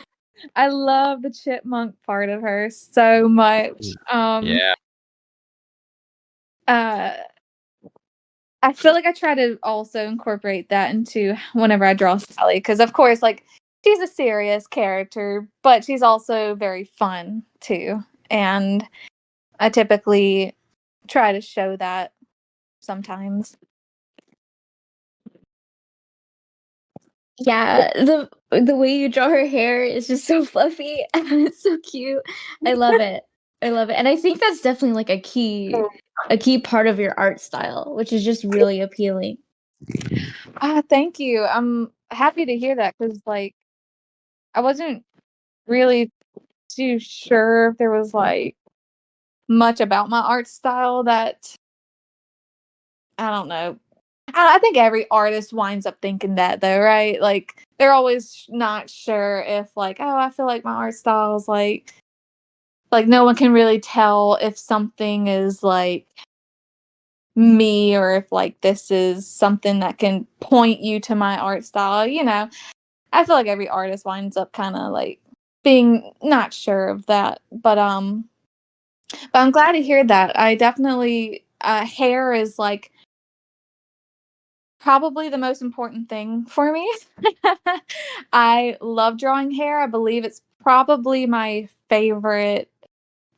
I love the chipmunk part of her so much. Yeah. I feel like I try to also incorporate that into whenever I draw Sally, because of course, like, she's a serious character, but she's also very fun too, and I typically try to show that sometimes. Yeah, the way you draw her hair is just so fluffy and it's so cute. I love it. I love it. And I think that's definitely like a key part of your art style, which is just really appealing. Thank you. I'm happy to hear that, because like I wasn't really too sure if there was like much about my art style that, I don't know. I think every artist winds up thinking that though, right? Like, they're always not sure if like, oh, I feel like my art style is like no one can really tell if something is like me, or if like this is something that can point you to my art style, you know. I feel like every artist winds up kind of like being not sure of that, but I'm glad to hear that. I definitely hair is like probably the most important thing for me. I love drawing hair. I believe it's probably my favorite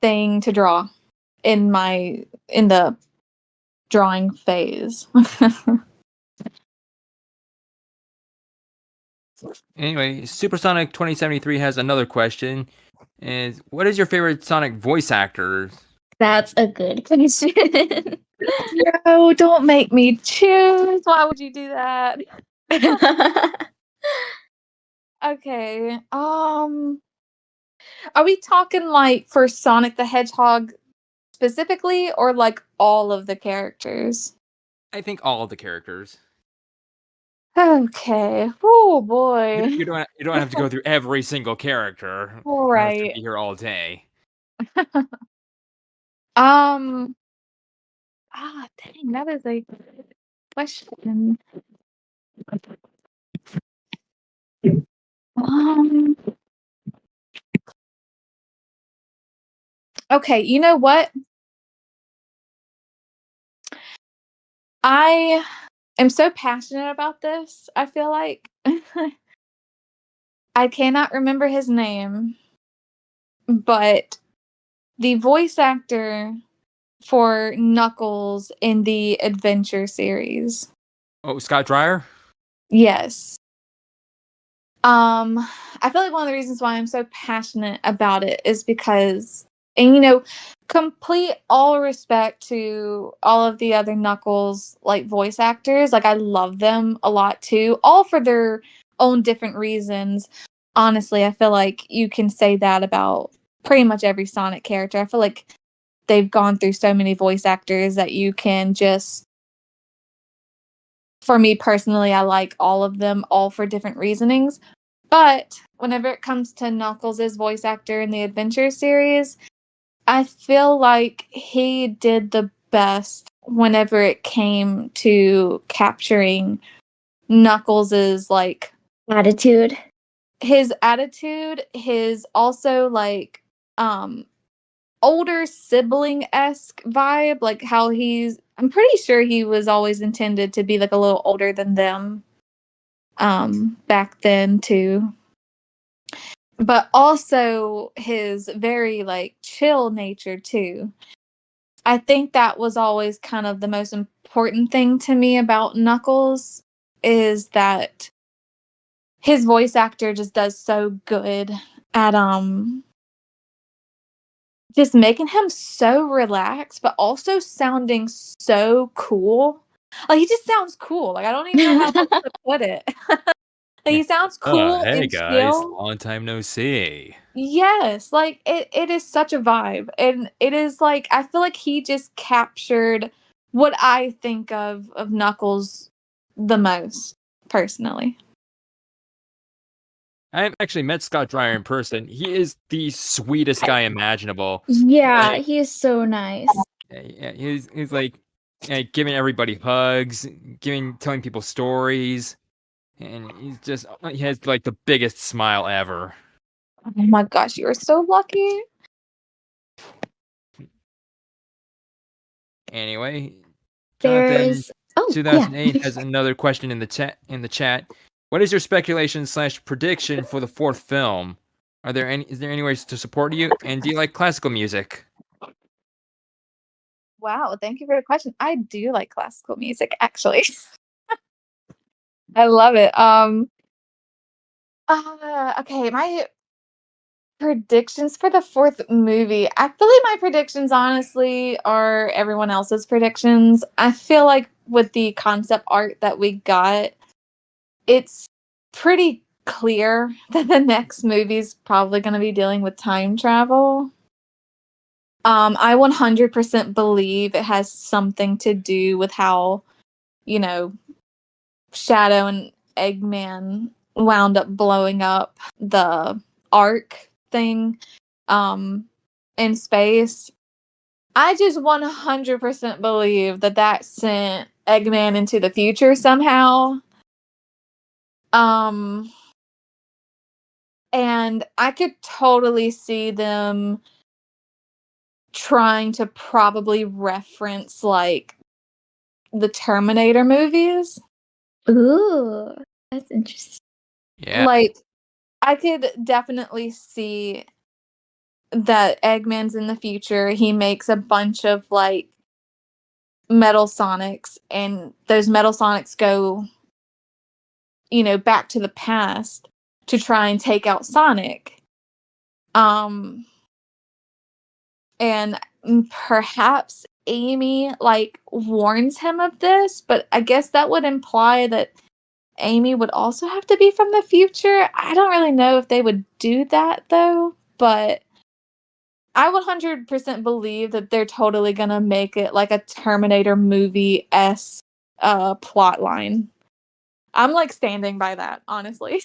thing to draw in the drawing phase. Anyway, Supersonic 2073 has another question. And what is your favorite Sonic voice actor? That's a good question. No, don't make me choose. Why would you do that? Okay. Are we talking like for Sonic the Hedgehog specifically, or like all of the characters? I think all of the characters. Okay. Oh boy. You don't have to go through every single character. All Or else you'll right. be here all day. Dang, that is a good question. Um, okay, you know what? I am so passionate about this, I feel like. I cannot remember his name, but the voice actor for Knuckles in the Adventure series. Oh, Scott Dreyer? Yes. I feel like one of the reasons why I'm so passionate about it is because, and you know, complete all respect to all of the other Knuckles like voice actors. Like, I love them a lot too, all for their own different reasons. Honestly, I feel like you can say that about pretty much every Sonic character. I feel like they've gone through so many voice actors that you can just, for me personally, I like all of them, all for different reasonings. But whenever it comes to Knuckles' voice actor in the Adventure series, I feel like he did the best whenever it came to capturing Knuckles' like Attitude. his attitude, his also like older sibling-esque vibe, like how I'm pretty sure he was always intended to be like a little older than them back then too. But also his very like chill nature too. I think that was always kind of the most important thing to me about Knuckles, is that his voice actor just does so good at just making him so relaxed, but also sounding so cool. Like, he just sounds cool. Like, I don't even know how else to put it. Like, he sounds cool Hey and guys, chill. long time no see. Yes, like it is such a vibe. And it is like, I feel like he just captured what I think of Knuckles the most, personally. I've actually met Scott Dreyer in person. He is the sweetest guy imaginable. Yeah, Like, he is so nice. he's like giving everybody hugs, telling people stories, and he has like the biggest smile ever. Oh my gosh, you are so lucky. Anyway, Jonathan, There's 2008 has another question in the chat. What is your speculation/prediction for the fourth film? Is there any ways to support you? And do you like classical music? Wow, thank you for the question. I do like classical music, actually. I love it. Okay, my predictions for the fourth movie. I feel like my predictions, honestly, are everyone else's predictions. I feel like with the concept art that we got, it's pretty clear that the next movie's probably going to be dealing with time travel. I 100% believe it has something to do with how, you know, Shadow and Eggman wound up blowing up the Ark thing in space. I just 100% believe that sent Eggman into the future somehow. And I could totally see them trying to probably reference like the Terminator movies. Ooh, that's interesting. Yeah. Like, I could definitely see that Eggman's in the future. He makes a bunch of like metal Sonics, and those metal Sonics go, back to the past to try and take out Sonic. And perhaps Amy like warns him of this, but I guess that would imply that Amy would also have to be from the future. I don't really know if they would do that though, but I 100% believe that they're totally gonna make it like a Terminator movie-esque plot line. I'm like standing by that, honestly.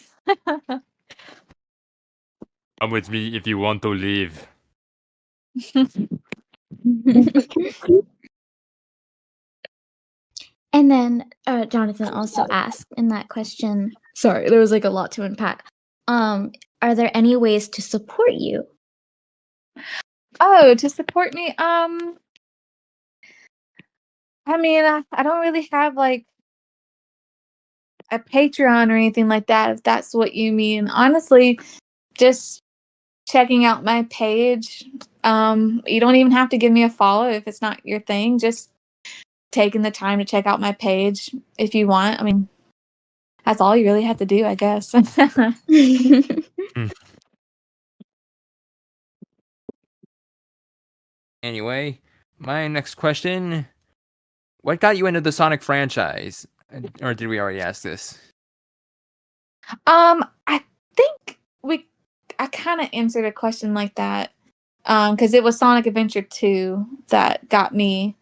Come with me if you want to live. And then Jonathan also asked in that question. Sorry, there was like a lot to unpack. Are there any ways to support you? Oh, to support me? I mean, I don't really have like a Patreon or anything like that, if that's what you mean. Honestly, just checking out my page. You don't even have to give me a follow if it's not your thing. Just taking the time to check out my page if you want. I mean, that's all you really have to do, I guess. Anyway, my next question: what got you into the Sonic franchise? Or did we already ask this? I think I kind of answered a question like that. Because it was Sonic Adventure 2 that got me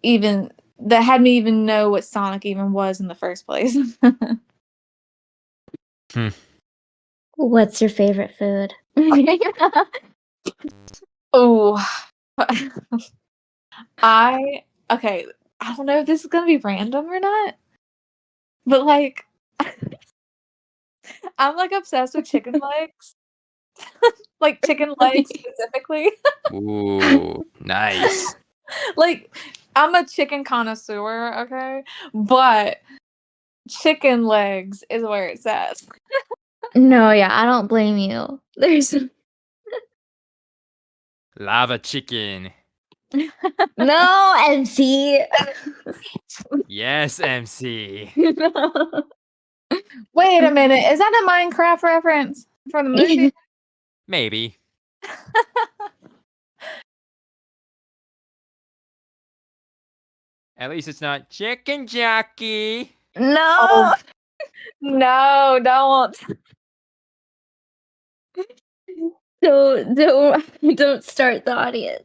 that had me even know what Sonic even was in the first place. What's your favorite food? Oh, I don't know if this is gonna be random or not, but like, I'm like obsessed with chicken legs. Like chicken legs specifically. Ooh, nice. Like I'm a chicken connoisseur, okay? But chicken legs is where it's at. No, yeah, I don't blame you. There's Lava chicken. no MC. Yes, MC. No. Wait a minute, is that a Minecraft reference for the movie? Maybe. At least it's not chicken jockey. No. Oh, no, don't. Don't start the audience.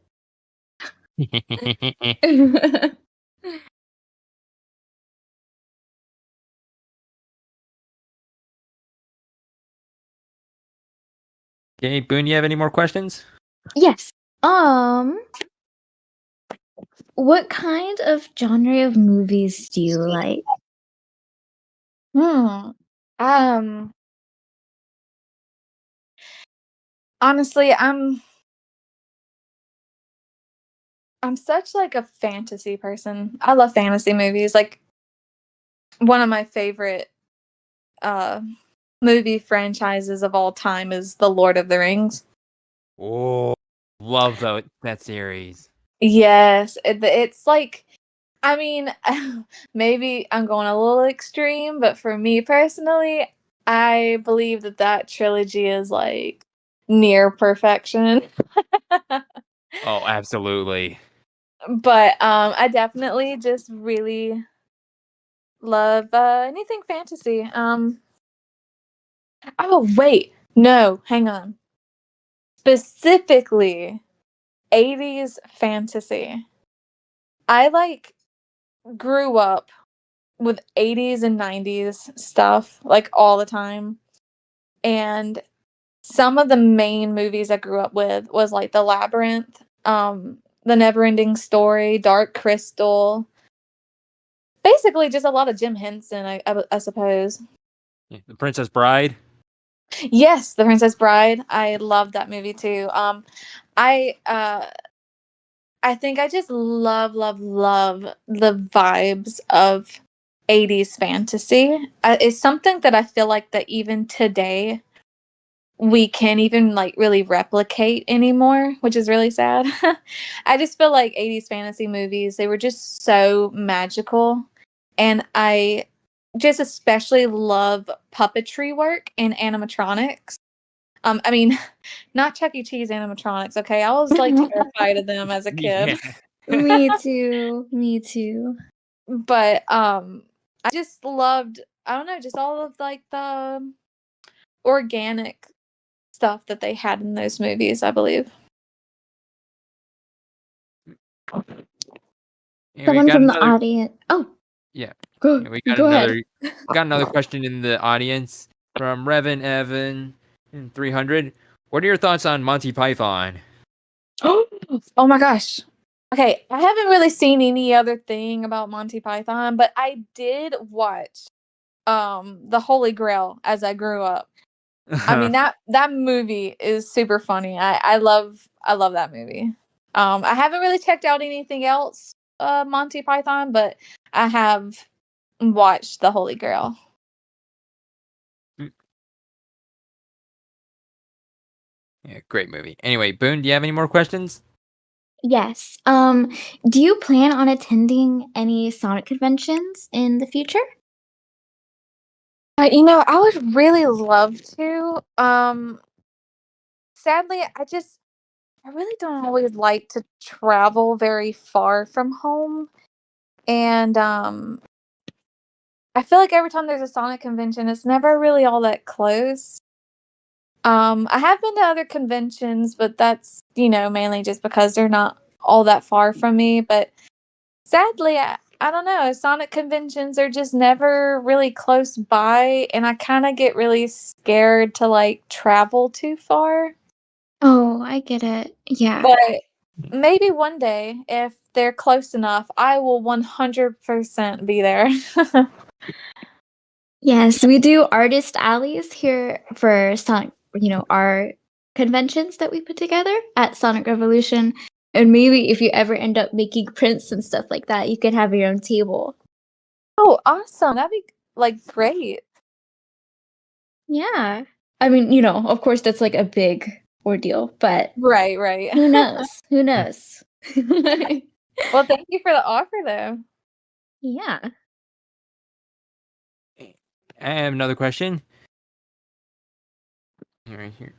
Okay, Boone, you have any more questions? Yes. What kind of genre of movies do you like? Honestly, I'm such like a fantasy person. I love fantasy movies. Like one of my favorite movie franchises of all time is The Lord of the Rings. Oh, love that series. Yes, it's like, I mean, maybe I'm going a little extreme, but for me personally, I believe that trilogy is like near perfection. Oh, absolutely. But I definitely just really love anything fantasy. Oh wait, no, hang on. Specifically 80s fantasy. I like grew up with 80s and 90s stuff like all the time. And some of the main movies I grew up with was like The Labyrinth, The Neverending Story, Dark Crystal. Basically just a lot of Jim Henson, I suppose. Yeah, The Princess Bride. Yes, The Princess Bride. I love that movie too. I think I just love the vibes of 80s fantasy. It's something that I feel like that even today we can't even like really replicate anymore, which is really sad. I just feel like 80s fantasy movies, they were just so magical, and I just especially love puppetry work and animatronics. I mean, not Chuck E. Cheese animatronics, okay? I was like terrified of them as a kid. Yeah. Me too. Me too. But I just loved, I don't know, just all of like the organic stuff that they had in those movies, I believe. Yeah, we Someone got from the another. audience. Oh, Yeah, go, yeah, we got go ahead. another question in the audience from Revan Evan in 300. What are your thoughts on Monty Python? Oh my gosh. Okay, I haven't really seen any other thing about Monty Python, but I did watch The Holy Grail as I grew up. I mean that movie is super funny. I love that movie. I haven't really checked out anything else Monty Python, but I have watched The Holy Grail. Yeah, great movie. Anyway, Boone, do you have any more questions? Yes. Do you plan on attending any Sonic conventions in the future? I would really love to. Sadly, I really don't always like to travel very far from home. And I feel like every time there's a Sonic convention, it's never really all that close. I have been to other conventions, but that's, mainly just because they're not all that far from me. But sadly, I don't know. Sonic conventions are just never really close by, and I kind of get really scared to like travel too far. Oh, I get it. Yeah. But maybe one day, if they're close enough, I will 100% be there. Yes, we do artist alleys here for Sonic, our conventions that we put together at Sonic Revolution. And maybe if you ever end up making prints and stuff like that, you could have your own table. Oh, awesome. That'd be like great. Yeah. I mean, of course that's like a big ordeal, but Right. who knows? Who knows? Well, thank you for the offer though. Yeah. I have another question. Right here.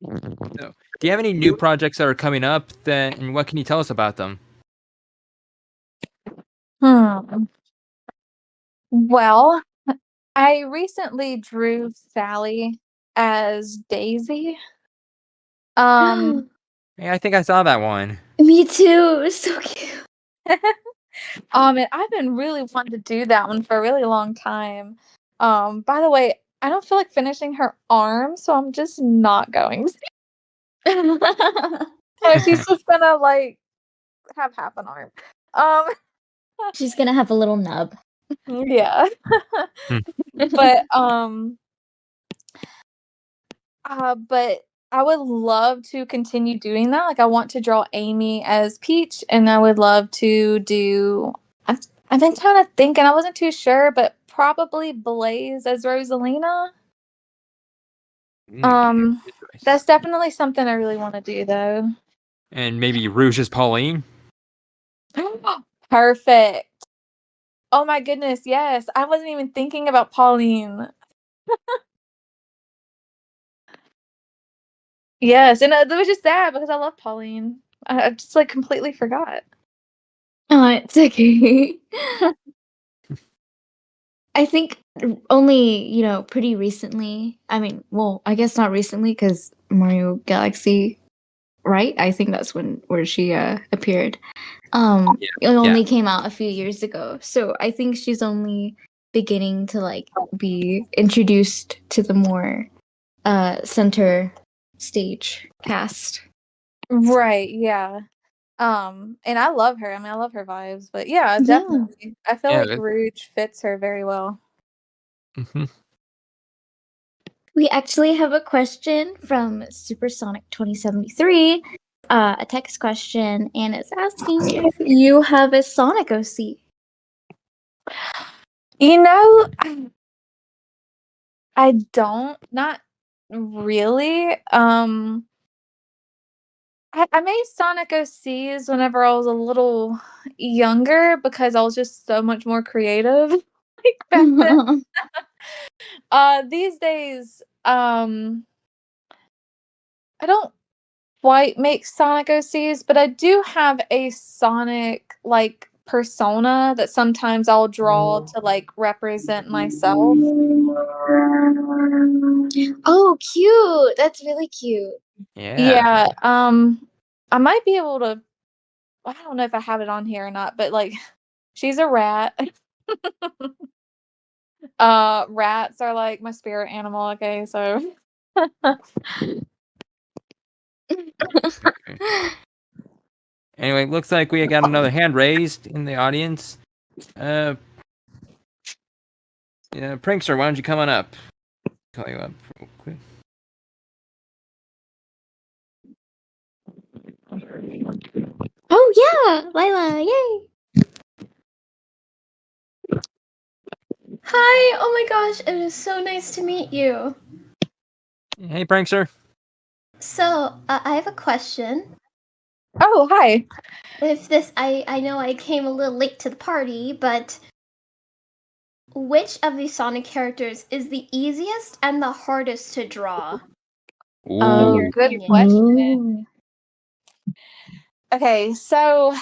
So, do you have any new projects that are coming up? And what can you tell us about them? Well, I recently drew Sally as Daisy. Hey, I think I saw that one. Me too. It's so cute. And I've been really wanting to do that one for a really long time. By the way, I don't feel like finishing her arm, so I'm just not going. So she's just gonna like have half an arm. She's gonna have a little nub. Yeah. But but I would love to continue doing that. Like I want to draw Amy as Peach, and I would love to do. I've been kind of thinking. I wasn't too sure, but probably Blaze as Rosalina. That's definitely something I really want to do, though. And maybe Rouge as Pauline. Perfect. Oh my goodness, yes. I wasn't even thinking about Pauline. Yes, and it was just sad because I love Pauline. I just like completely forgot. Oh, it's okay. I think only, pretty recently. I mean, well, I guess not recently because Mario Galaxy, right? I think that's where she appeared. It only came out a few years ago, so I think she's only beginning to like be introduced to the more center stage cast. Right, yeah. And I love her. I mean, I love her vibes, but yeah, definitely. I feel like Rouge fits her very well. Mm-hmm. We actually have a question from Supersonic 2073, a text question, and it's asking if you have a Sonic OC. I don't. Not really. I made Sonic OCs whenever I was a little younger because I was just so much more creative like back then. These days, I don't quite make Sonic OCs, but I do have a Sonic like persona that sometimes I'll draw to like represent myself. Oh, cute! That's really cute. Yeah. I might be able to. I don't know if I have it on here or not, but like, she's a rat. Rats are like my spirit animal. Okay, so. Anyway, looks like we got another hand raised in the audience. Prankster, why don't you come on up? Call you up real quick. Oh yeah, Lila, yay! Hi, oh my gosh, it is so nice to meet you. Hey, Prankster. So, I have a question. Oh, hi. If this, I know I came a little late to the party, but which of these Sonic characters is the easiest and the hardest to draw? Oh, your good opinion? question. Okay, so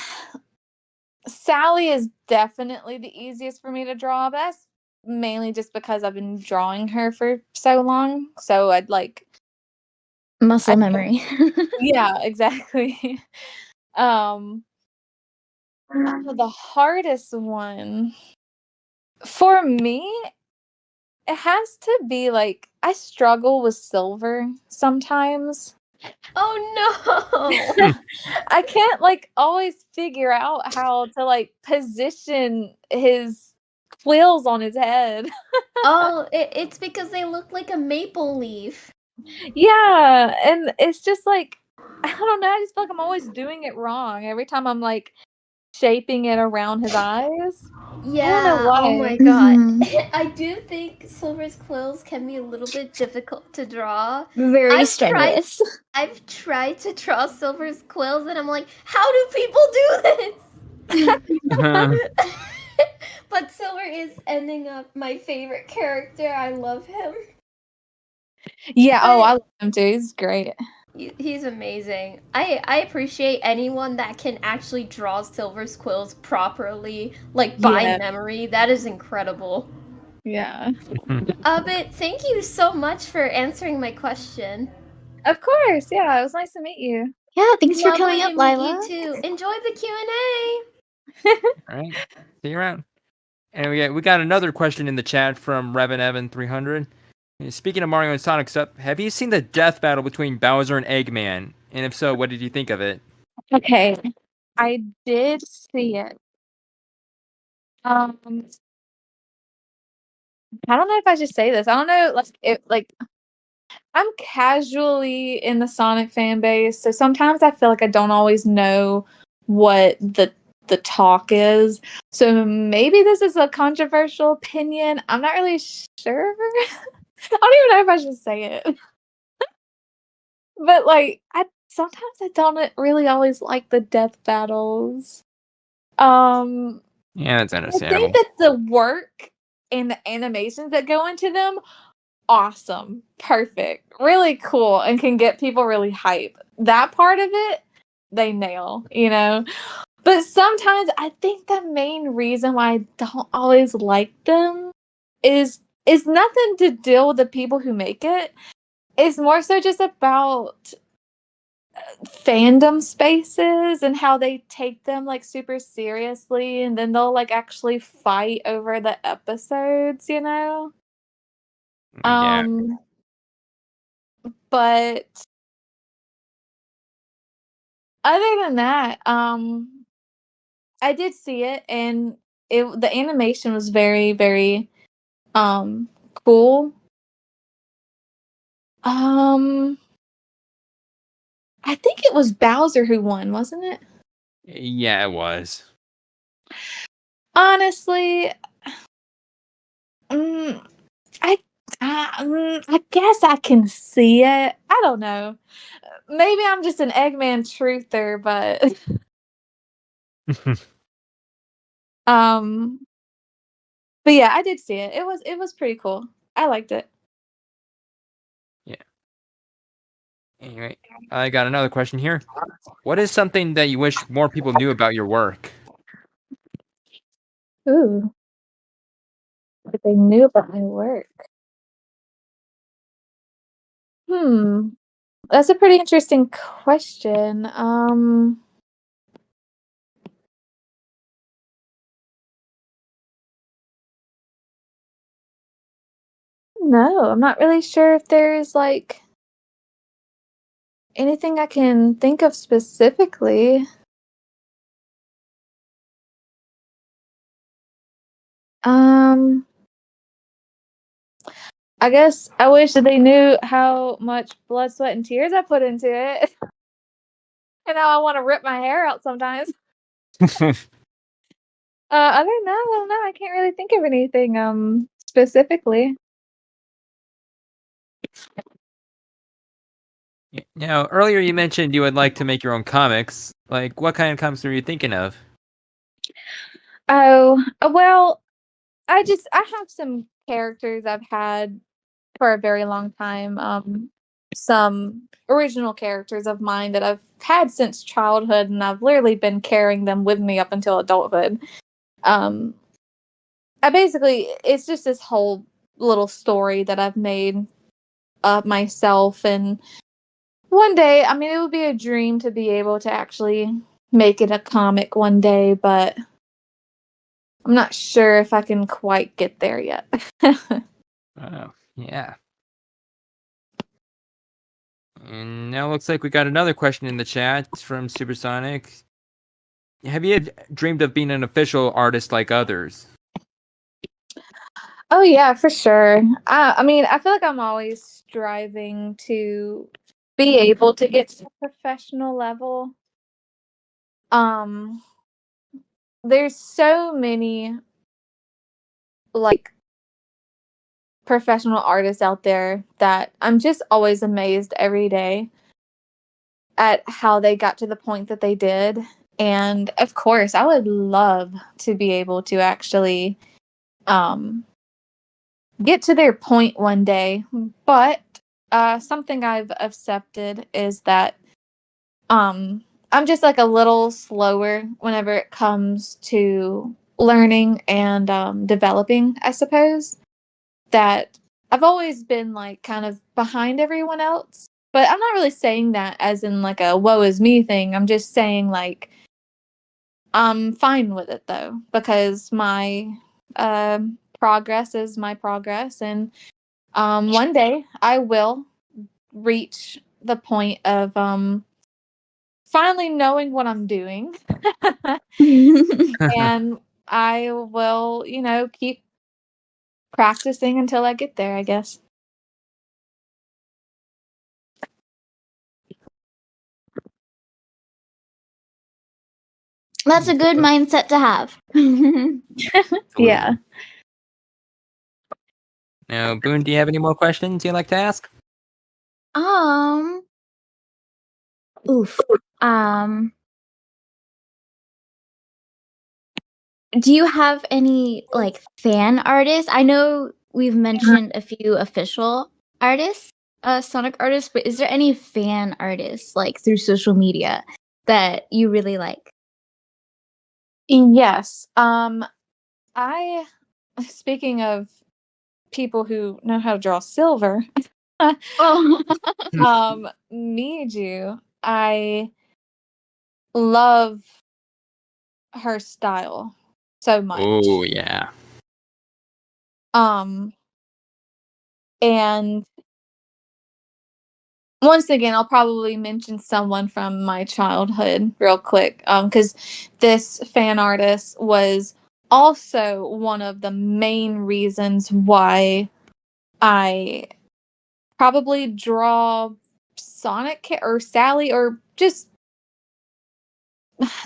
Sally is definitely the easiest for me to draw, but that's mainly just because I've been drawing her for so long. So I'd like muscle memory. Yeah, exactly. The hardest one for me, it has to be like I struggle with Silver sometimes. Oh no! I can't like always figure out how to like position his quills on his head. Oh, it's because they look like a maple leaf. Yeah, and it's just like, I don't know, I just feel like I'm always doing it wrong every time I'm like shaping it around his eyes. Yeah, why. oh my god. Mhm. I do think Silver's quills can be a little bit difficult to draw. Very I've tried strenuous. I've tried to draw Silver's quills and I'm like, how do people do this? But Silver is ending up my favorite character. I love him. Yeah, But- I love him too. He's great. He's amazing. I appreciate anyone that can actually draw Silver's quills properly, like by Yeah. memory. That is incredible. Yeah. But thank you so much for answering my question. Of course. Yeah, it was nice to meet you. Yeah, thanks for Lovely coming up, to meet Lila. you too. Enjoy the Q&A. All right. See you around. And we got another question in the chat from Revan Evan 300. Speaking of Mario and Sonic stuff, have you seen the death battle between Bowser and Eggman? And if so, what did you think of it? Okay. I did see it. I don't know if I should say this. I don't know, I'm casually in the Sonic fan base, so sometimes I feel like I don't always know what the talk is. So maybe this is a controversial opinion. I'm not really sure. I don't even know if I should say it. But like I sometimes I don't really always like the death battles. Yeah, that's I understandable. think that the work and the animations that go into them, awesome, perfect, really cool, and can get people really hype. That part of it, they nail, But sometimes I think the main reason why I don't always like them is nothing to deal with the people who make it. It's more so just about fandom spaces and how they take them like super seriously, and then they'll like actually fight over the episodes. Yeah. But other than that, I did see it, and the animation was very, very cool. I think it was Bowser who won, wasn't it? Yeah, it was. Honestly, I guess I can see it. I don't know. Maybe I'm just an Eggman truther, but um, but yeah, I did see it. It was pretty cool. I liked it. Yeah. Anyway, I got another question here. What is something that you wish more people knew about your work? Ooh, what they knew about my work. That's a pretty interesting question. No, I'm not really sure if there's like anything I can think of specifically. I guess I wish that they knew how much blood, sweat, and tears I put into it. And now I want to rip my hair out sometimes. Other than that, I don't know. I can't really think of anything specifically. Now, earlier you mentioned you would like to make your own comics. Like, what kind of comics are you thinking of? Oh, well, I have some characters I've had for a very long time. Some original characters of mine that I've had since childhood, and I've literally been carrying them with me up until adulthood. It's just this whole little story that I've made up myself, and one day, I mean, it would be a dream to be able to actually make it a comic one day, but I'm not sure if I can quite get there yet. Oh, yeah. And now it looks like we got another question in the chat from Supersonic. Have you dreamed of being an official artist like others? Oh yeah, for sure. I mean, I feel like I'm always striving to be able to get to a professional level. Um, there's so many like professional artists out there that I'm just always amazed every day at how they got to the point that they did. And of course, I would love to be able to actually get to their point one day. But something I've accepted is that I'm just like a little slower whenever it comes to learning and developing, I suppose. That I've always been like kind of behind everyone else. But I'm not really saying that as in like a woe is me thing. I'm just saying like I'm fine with it though, because my progress is my progress. And one day I will reach the point of finally knowing what I'm doing. And I will, keep practicing until I get there, I guess. That's a good mindset to have. Yeah. Now, Boone, do you have any more questions you'd like to ask? Oof. Do you have any like fan artists? I know we've mentioned a few official artists, Sonic artists, but is there any fan artists like through social media that you really like? Yes. I speaking of people who know how to draw silver, Oh. Miju, I love her style so much. Oh, yeah. And once again, I'll probably mention someone from my childhood real quick, because this fan artist was also one of the main reasons why I probably draw Sonic or Sally or just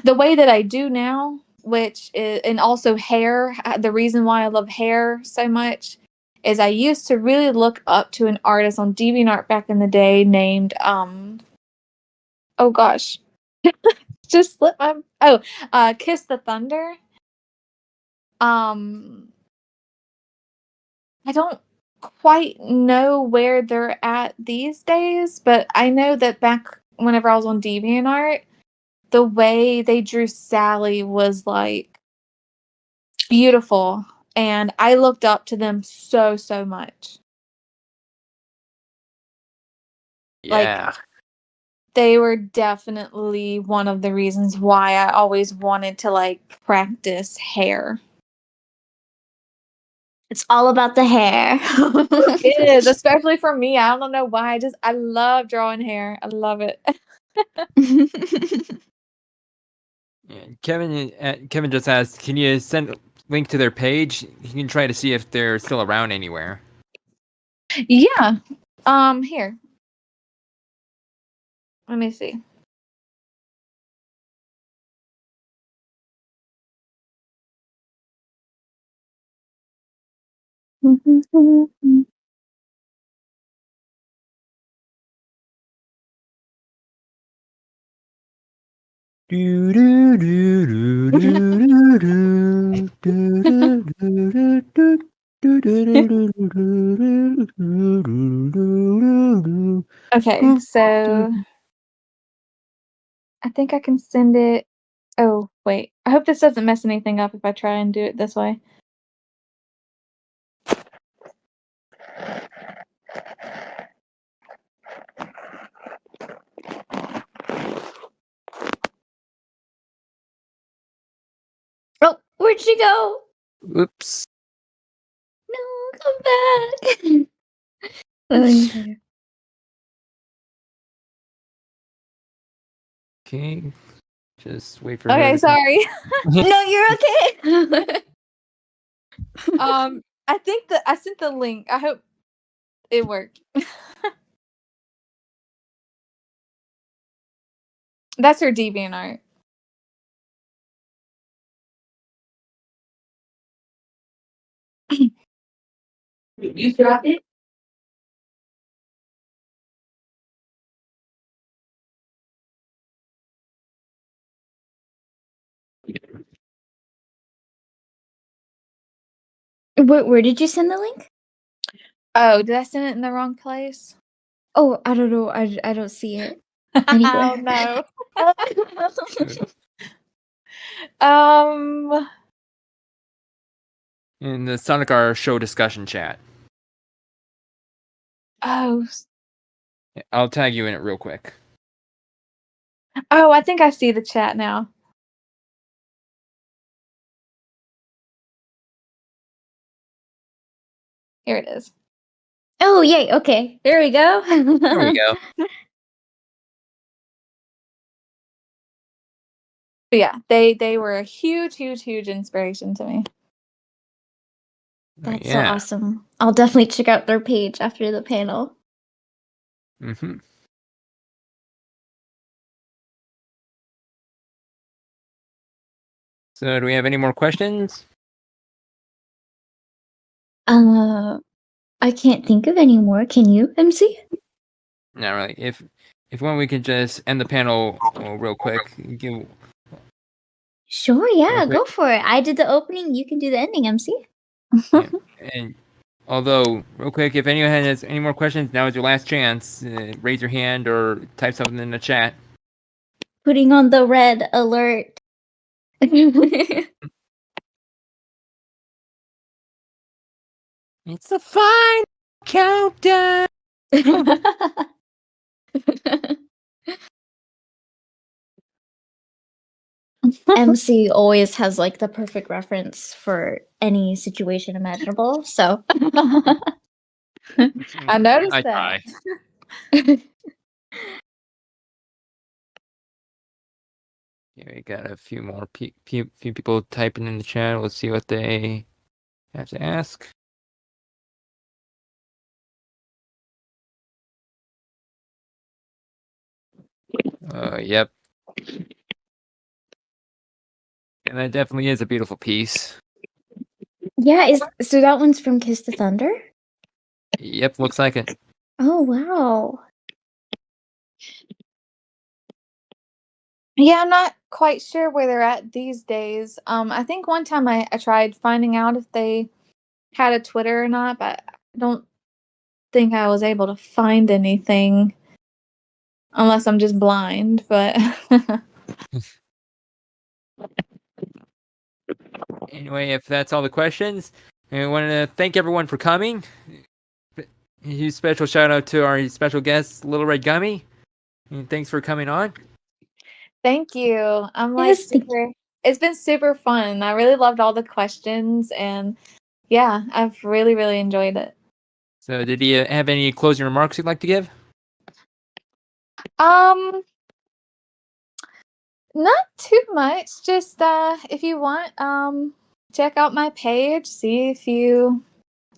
the way that I do now, which is, and also hair. The reason why I love hair so much is I used to really look up to an artist on DeviantArt back in the day named oh gosh, just slipped my Kiss the Thunder. I don't quite know where they're at these days, but I know that back whenever I was on DeviantArt, the way they drew Sally was like beautiful, and I looked up to them so much. Yeah. Like, they were definitely one of the reasons why I always wanted to like practice hair. It's all about the hair. It is, especially for me. I don't know why. I love drawing hair. I love it. Yeah, Kevin just asked, can you send a link to their page? You can try to see if they're still around anywhere. Yeah. Here. Let me see. Okay, so I think I can send it. Oh, wait. I hope this doesn't mess anything up if I try and do it this way. Oh, where'd she go? Oops. No, come back. Okay. Just wait for her Okay, to sorry. No, you're okay. I think that I sent the link. I hope it worked. That's her DeviantArt. You dropped it? Where did you send the link? Oh, did I send it in the wrong place? Oh, I don't know. I don't see it Oh anywhere. no. In the Sonic R show discussion chat. Oh. I'll tag you in it real quick. Oh, I think I see the chat now. Here it is. Oh, yay. Okay. There we go. There we go. But yeah, they were a huge inspiration to me. That's so awesome. I'll definitely check out their page after the panel. Mm-hmm. So, do we have any more questions? I can't think of any more. Can you, MC? Not really. If one, we could just end the panel real quick. Give Sure, yeah, Okay. go for it. I did the opening, you can do the ending, MC. Yeah. And although, real quick, if anyone has any more questions, now is your last chance. Raise your hand or type something in the chat. Putting on the red alert. It's the final countdown. MC always has like the perfect reference for any situation imaginable. So I noticed I that. try. Yeah, we got a few more few people typing in the chat. Let's see what they have to ask. Yep. And that definitely is a beautiful piece. yeah, so that one's from Kiss the Thunder? Yep, looks like it. Oh wow. Yeah, I'm not quite sure where they're at these days. I think one time I tried finding out if they had a Twitter or not, but I don't think I was able to find anything unless I'm just blind, but Anyway, if that's all the questions, I want to thank everyone for coming. A huge special shout out to our special guest, LilRedGummie. And thanks for coming on. thank you. I'm like Yes, super. It's been super fun. I really loved all the questions, and yeah, I've really enjoyed it. So, did you have any closing remarks you'd like to give? Not too much. Just if you want, check out my page. See if you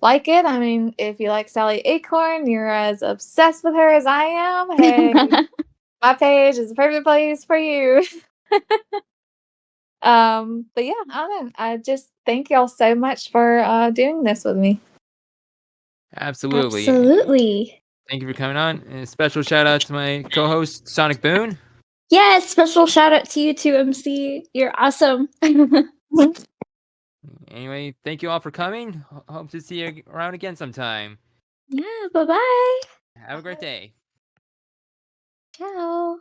like it. I mean, if you like Sally Acorn, you're as obsessed with her as I am. Hey, my page is the perfect place for you. But yeah, I don't know. I just thank y'all so much for doing this with me. Absolutely. Absolutely. Thank you for coming on. And a special shout out to my co-host, SonicBoon. Yes, special shout out to you too, MC. You're awesome. Anyway, thank you all for coming. Hope to see you around again sometime. Yeah, bye-bye. Have a great day. Ciao.